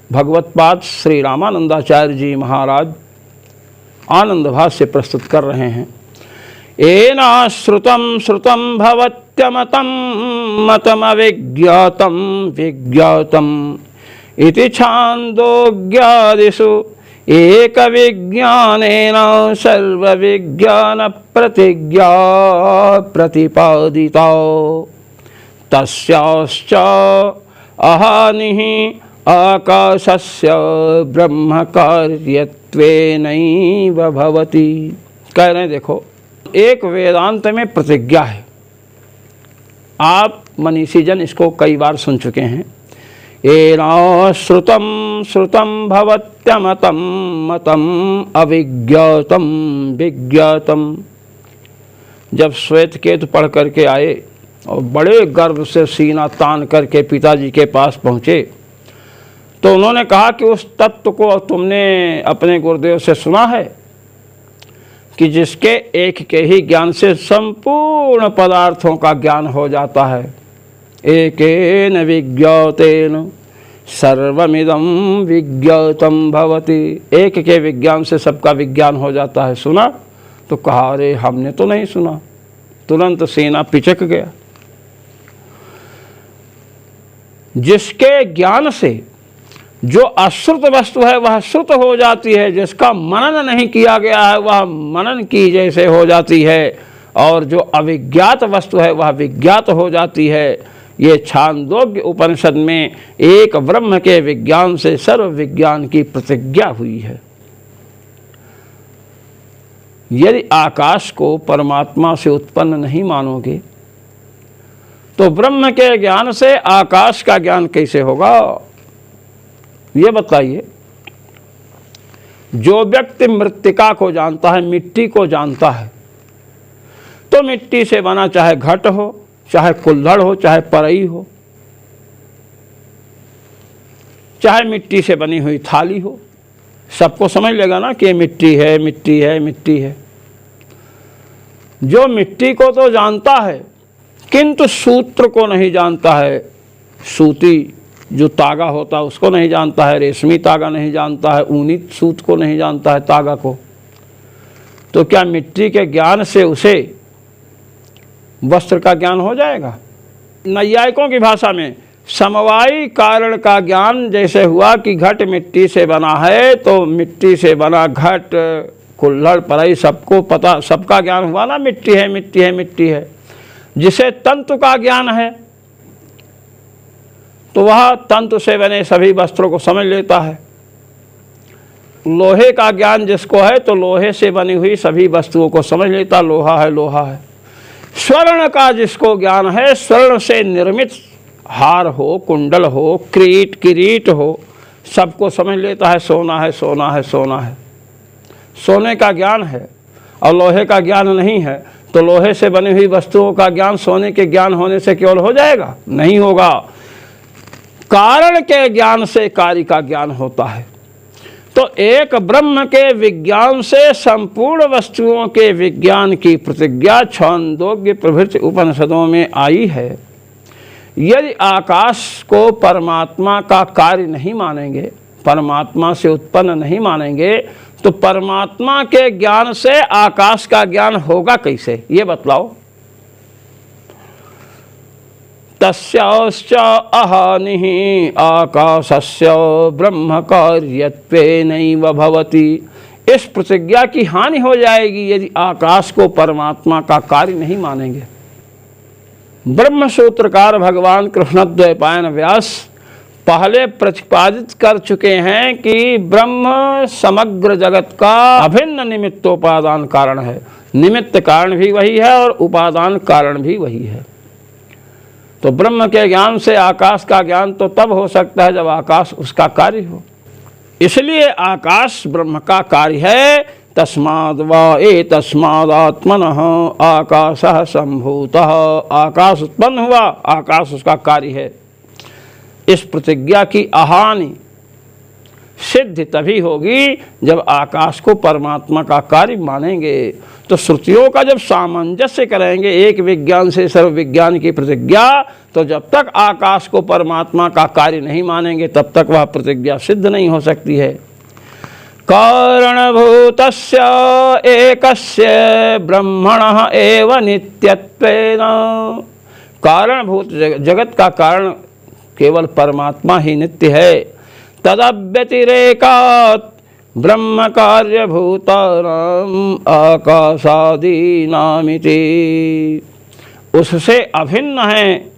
Speaker 1: भगवत पाद श्री रामानंदाचार्य जी महाराज आनंद भाष्य प्रस्तुत कर रहे हैं। एना श्रुतं श्रुतं भवत्यमतं मतमविज्ञातं विज्ञातम् इति छान्दोग्यादिषु एकविज्ञानेन सर्वविज्ञानप्रतिज्ञा प्रतिपादिता, तस्याश्च अहानिः आकाशस्य ब्रह्मकार्यत्वेनैव भवति। कह रहे हैं देखो, एक वेदांत में प्रतिज्ञा है। आप मनीषी जन इसको कई बार सुन चुके हैं। एना श्रुतं श्रुतं भवत्यमतं मतं अविज्ञातं विज्ञातं। जब श्वेत केतु पढ़ करके आए और बड़े गर्व से सीना तान करके पिताजी के पास पहुँचे तो उन्होंने कहा कि उस तत्व को तुमने अपने गुरुदेव से सुना है कि जिसके एक के ही ज्ञान से संपूर्ण पदार्थों का ज्ञान हो जाता है। एकेन विज्ञातेन सर्वमिदं विज्ञातं भवति। एक के विज्ञान से सबका विज्ञान हो जाता है। सुना? तो कहा अरे हमने तो नहीं सुना। तुरंत सीना पिचक गया। जिसके ज्ञान से जो अश्रुत वस्तु है वह श्रुत हो जाती है, जिसका मनन नहीं किया गया है वह मनन की जैसे हो जाती है, और जो अविज्ञात वस्तु है वह विज्ञात हो जाती है। ये छांदोग्य उपनिषद में एक ब्रह्म के विज्ञान से सर्व विज्ञान की प्रतिज्ञा हुई है। यदि आकाश को परमात्मा से उत्पन्न नहीं मानोगे तो ब्रह्म के ज्ञान से आकाश का ज्ञान कैसे होगा? ये बताइए। जो व्यक्ति मृत्तिका को जानता है, मिट्टी को जानता है, तो मिट्टी से बना चाहे घट हो, चाहे कुल्हड़ हो, चाहे परई हो, चाहे मिट्टी से बनी हुई थाली हो, सबको समझ लेगा ना कि ये मिट्टी है, मिट्टी है, मिट्टी है। जो मिट्टी को तो जानता है किंतु सूत्र को नहीं जानता है, सूती जो तागा होता है उसको नहीं जानता है, रेशमी तागा नहीं जानता है, ऊनी सूत को नहीं जानता है, तागा को, तो क्या मिट्टी के ज्ञान से उसे वस्त्र का ज्ञान हो जाएगा? नैयायिकों की भाषा में समवायी कारण का ज्ञान जैसे हुआ कि घट मिट्टी से बना है, तो मिट्टी से बना घट, कुल्हड़, परई सबको पता, सबका ज्ञान हुआ ना, मिट्टी है, मिट्टी है, मिट्टी है। जिसे तंतु का ज्ञान है तो वह तंतु से बने सभी वस्त्रों को समझ लेता है। लोहे का ज्ञान जिसको है तो लोहे से बनी हुई सभी वस्तुओं को समझ लेता, लोहा है, लोहा है। स्वर्ण का जिसको ज्ञान है, स्वर्ण से निर्मित हार हो, कुंडल हो, किरीट हो, सबको समझ लेता है, सोना है, सोना है, सोना है। सोने का ज्ञान है और लोहे का ज्ञान नहीं है, तो लोहे से बनी हुई वस्तुओं का ज्ञान सोने के ज्ञान होने से केवल हो जाएगा? नहीं होगा। कारण के ज्ञान से कार्य का ज्ञान होता है। तो एक ब्रह्म के विज्ञान से संपूर्ण वस्तुओं के विज्ञान की प्रतिज्ञा छांदोग्य प्रभृति उपनिषदों में आई है। यदि आकाश को परमात्मा का कार्य नहीं मानेंगे, परमात्मा से उत्पन्न नहीं मानेंगे, तो परमात्मा के ज्ञान से आकाश का ज्ञान होगा कैसे? ये बतलाओ। तस्याश्च अहानिः आकाशस्य ब्रह्म कार्यत्वेनैव भवति। इस प्रतिज्ञा की हानि हो जाएगी यदि आकाश को परमात्मा का कार्य नहीं मानेंगे। ब्रह्म सूत्रकार भगवान कृष्णद्वैपायन व्यास पहले प्रतिपादित कर चुके हैं कि ब्रह्म समग्र जगत का अभिन्न निमित्तोपादान कारण है। निमित्त कारण भी वही है और उपादान कारण भी वही है। तो ब्रह्म के ज्ञान से आकाश का ज्ञान तो तब हो सकता है जब आकाश उसका कार्य हो। इसलिए आकाश ब्रह्म का कार्य है। तस्माद् वा एतस्मादात्मनः आकाशः सम्भूतः। आकाश उत्पन्न हुआ, आकाश उसका कार्य है। इस प्रतिज्ञा की अहानि सिद्ध तभी होगी जब आकाश को परमात्मा का कार्य मानेंगे। तो श्रुतियों का जब सामंजस्य करेंगे, एक विज्ञान से सर्व विज्ञान की प्रतिज्ञा, तो जब तक आकाश को परमात्मा का कार्य नहीं मानेंगे तब तक वह प्रतिज्ञा सिद्ध नहीं हो सकती है। कारणभूतस्य एकस्य ब्रह्मणः एव नित्यत्वेन। कारणभूत जगत का कारण केवल परमात्मा ही नित्य है। तदव्यतिरेकात् ब्रह्म कार्यभूतानाम् आकाशादीनामिति। उससे अभिन्न है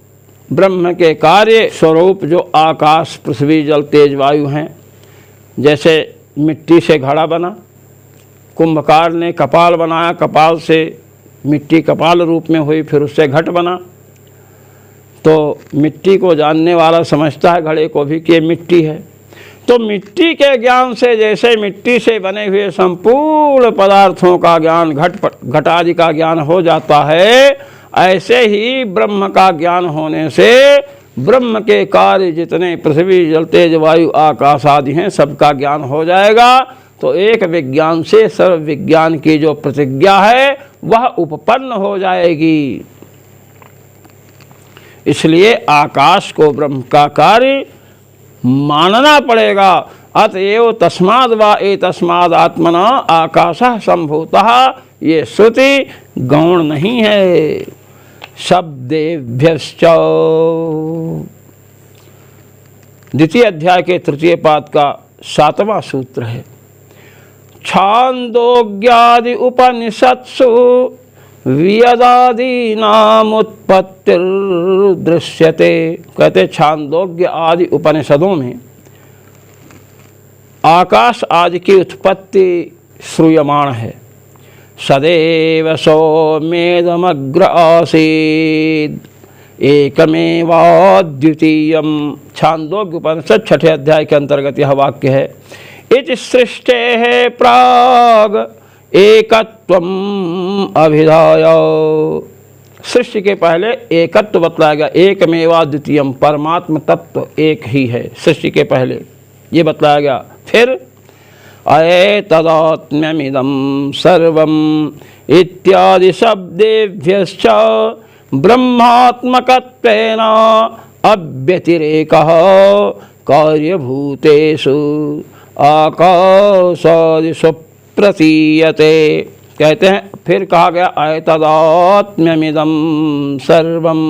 Speaker 1: ब्रह्म के कार्य स्वरूप जो आकाश, पृथ्वी, जल, तेज, वायु हैं। जैसे मिट्टी से घड़ा बना, कुंभकार ने कपाल बनाया, कपाल से मिट्टी कपाल रूप में हुई, फिर उससे घट बना। तो मिट्टी को जानने वाला समझता है घड़े को भी कि ये मिट्टी है। तो मिट्टी के ज्ञान से जैसे मिट्टी से बने हुए संपूर्ण पदार्थों का ज्ञान, घट आदि का ज्ञान हो जाता है, ऐसे ही ब्रह्म का ज्ञान होने से ब्रह्म के कार्य जितने पृथ्वी, जल, तेज, वायु, आकाश आदि हैं सबका ज्ञान हो जाएगा। तो एक विज्ञान से सर्व विज्ञान की जो प्रतिज्ञा है वह उपपन्न हो जाएगी। इसलिए आकाश को ब्रह्म का कार्य मानना पड़ेगा। अतएव तस्माद् वा एतस्माद् आत्मना आकाशः सम्भूतः। ये श्रुति गौण नहीं है। शब्देभ्यश्च। द्वितीय अध्याय के तृतीय पाद का 7वां सूत्र है। छांदोग्यादि उपनिषत्सु वियदादीनामुत्पत्तिर्दृश्यते। कहते छांदोग्य आदि उपनिषदों में आकाश आदि की उत्पत्ति श्रूयमाण है। सदैव सौम्येदमग्र आसीद एकमेवाद्वितीयम्। छांदोग्य उपनिषद 6 अध्याय के अंतर्गत यह वाक्य है। इति सृष्टेः प्राग एकत्वम् अभिधाय। सृष्टि के पहले एकत्व बतलाया गया, एकमेवाद्वितीयम्, परमात्म तत्व एक ही है सृष्टि के पहले, ये बतलाया गया। फिर एतदात्म्यमिदं सर्वम् इत्यादि शब्देभ्यश्च ब्रह्मात्मकत्वेन अव्यतिरेकः कार्यभूतेषु आकाशादिषु प्रतीयते। कहते हैं फिर कहा गया एतदात्म्यमिदं सर्वम।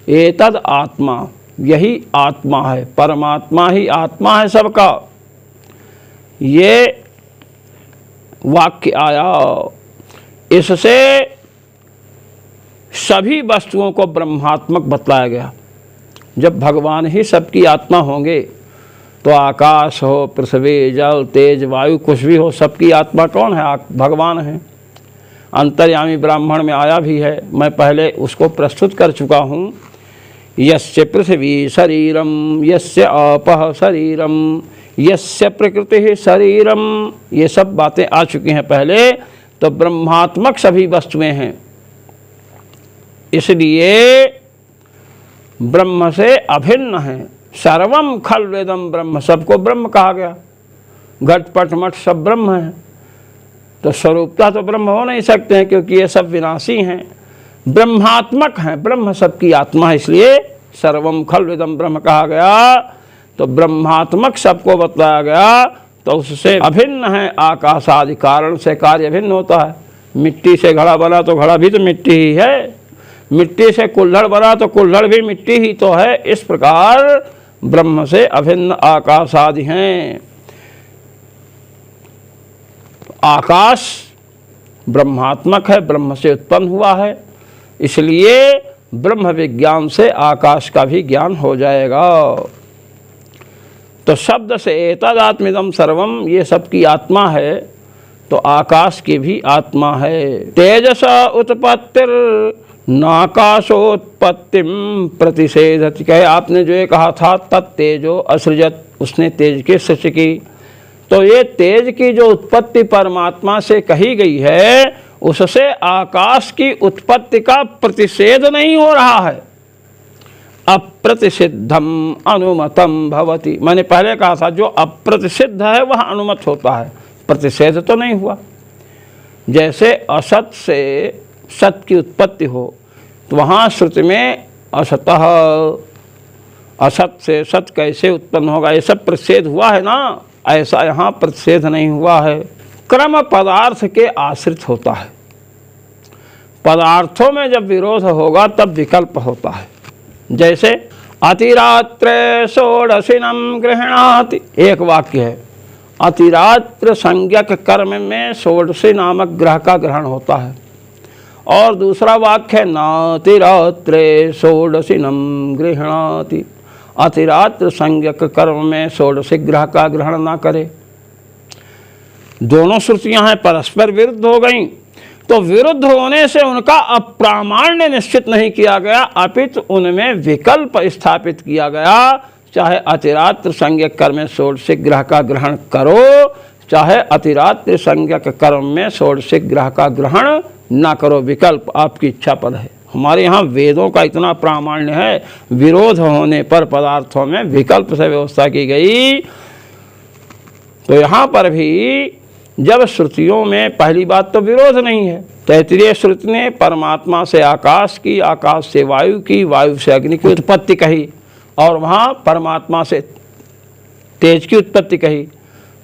Speaker 1: एतद आत्मा, यही आत्मा है, परमात्मा ही आत्मा है सबका। ये वाक्य आया, इससे सभी वस्तुओं को ब्रह्मात्मक बतलाया गया। जब भगवान ही सबकी आत्मा होंगे तो आकाश हो, पृथ्वी, जल, तेज, वायु, कुछ भी हो, सबकी आत्मा कौन है? भगवान है। अंतर्यामी ब्राह्मण में आया भी है, मैं पहले उसको प्रस्तुत कर चुका हूँ। यस्य पृथ्वी शरीरम यस्य आपः शरीरम यस्य प्रकृति शरीरम, ये सब बातें आ चुकी हैं पहले। तो ब्रह्मात्मक सभी वस्तुएं हैं, इसलिए ब्रह्म से अभिन्न है। सर्वम खल्वेदम ब्रह्म, सबको ब्रह्म कहा गया। घट पट मठ सब ब्रह्म है, तो स्वरूपता तो ब्रह्म हो नहीं सकते हैं, क्योंकि ये सब विनाशी हैं, ब्रह्मात्मक हैं। ब्रह्म सबकी आत्मा है, इसलिए सर्वम खल्वेदम ब्रह्म कहा गया। तो ब्रह्मात्मक सबको बतलाया गया, तो उससे अभिन्न है। आकाश आदि कारण से कार्य अभिन्न होता है। मिट्टी से घड़ा बना तो घड़ा भी तो मिट्टी ही है, मिट्टी से कुल्हड़ बना तो कुल्हड़ भी मिट्टी ही तो है। इस प्रकार ब्रह्म से अभिन्न आकाश आदि हैं। आकाश ब्रह्मात्मक है, ब्रह्म से उत्पन्न हुआ है, इसलिए ब्रह्म विज्ञान से आकाश का भी ज्ञान हो जाएगा। तो शब्द से एतदात्मिदं सर्वम, ये सबकी आत्मा है, तो आकाश की भी आत्मा है। तेजसा उत्पत्तिर नाकाशोत्पत्तिम प्रतिषेधति। कहे आपने जो ये कहा था तत्तेजो असृजत, उसने तेज की सृष्टि की, तो ये तेज की जो उत्पत्ति परमात्मा से कही गई है, उससे आकाश की उत्पत्ति का प्रतिषेध नहीं हो रहा है। अप्रतिषिद्धम अनुमतम भवति, मैंने पहले कहा था जो अप्रतिषिद्ध है वह अनुमत होता है, प्रतिषेध तो नहीं हुआ। जैसे असत से सत की उत्पत्ति हो, तो वहाँ श्रुति में असतः, असत से सत कैसे उत्पन्न होगा, ये सब प्रतिषेध हुआ है ना, ऐसा यहाँ प्रतिषेध नहीं हुआ है। क्रम पदार्थ के आश्रित होता है, पदार्थों में जब विरोध होगा तब विकल्प होता है। जैसे अतिरात्रे षोडशिनम गृह्णाति, एक वाक्य है, अतिरात्र संज्ञक कर्म में षोडशी नामक ग्रह का ग्रहण होता है। और दूसरा वाक्य है नातिरात्रे षोडशिनम गृह्णाति, अतिरात्र संज्ञक कर्म में षोडशी ग्रह का ग्रहण ना करे। दोनों श्रुतियां हैं, परस्पर विरुद्ध हो गईं, तो विरुद्ध होने से उनका अप्रामाण्य निश्चित नहीं किया गया, अपितु उनमें विकल्प स्थापित किया गया। चाहे अतिरात्र संज्ञक कर्म में षोडशी ग्रह का ग्रहण करो, चाहे अतिरात्र संज्ञक कर्म में षोडशी ग्रह का ग्रहण ना करो, विकल्प आपकी इच्छा पर है। हमारे यहाँ वेदों का इतना प्रामाण्य है, विरोध होने पर पदार्थों में विकल्प से व्यवस्था की गई। तो यहाँ पर भी जब श्रुतियों में पहली बात तो विरोध नहीं है, तैत्तिरीय श्रुति ने परमात्मा से आकाश की, आकाश से वायु की, वायु से अग्नि की उत्पत्ति कही, और वहाँ परमात्मा से तेज की उत्पत्ति कही।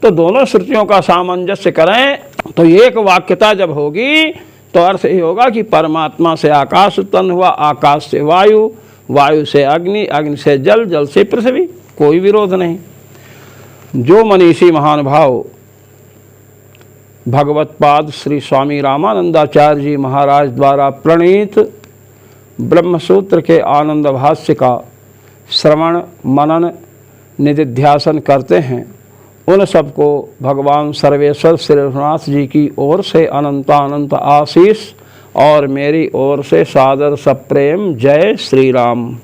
Speaker 1: तो दोनों श्रुतियों का सामंजस्य करें तो एक वाक्यता जब होगी तो अर्थ ये होगा कि परमात्मा से आकाश उत्पन्न हुआ, आकाश से वायु, वायु से अग्नि, अग्नि से जल, जल से पृथ्वी, कोई विरोध नहीं। जो मनीषी महान भाव भगवत्पाद श्री स्वामी रामानंदाचार्य जी महाराज द्वारा प्रणीत ब्रह्मसूत्र के आनंद भाष्य का श्रवण मनन निधिध्यासन करते हैं, उन सबको भगवान सर्वेश्वर श्री रघुनाथ जी की ओर से अनंत आशीष और मेरी ओर से सादर सप्रेम जय श्री राम।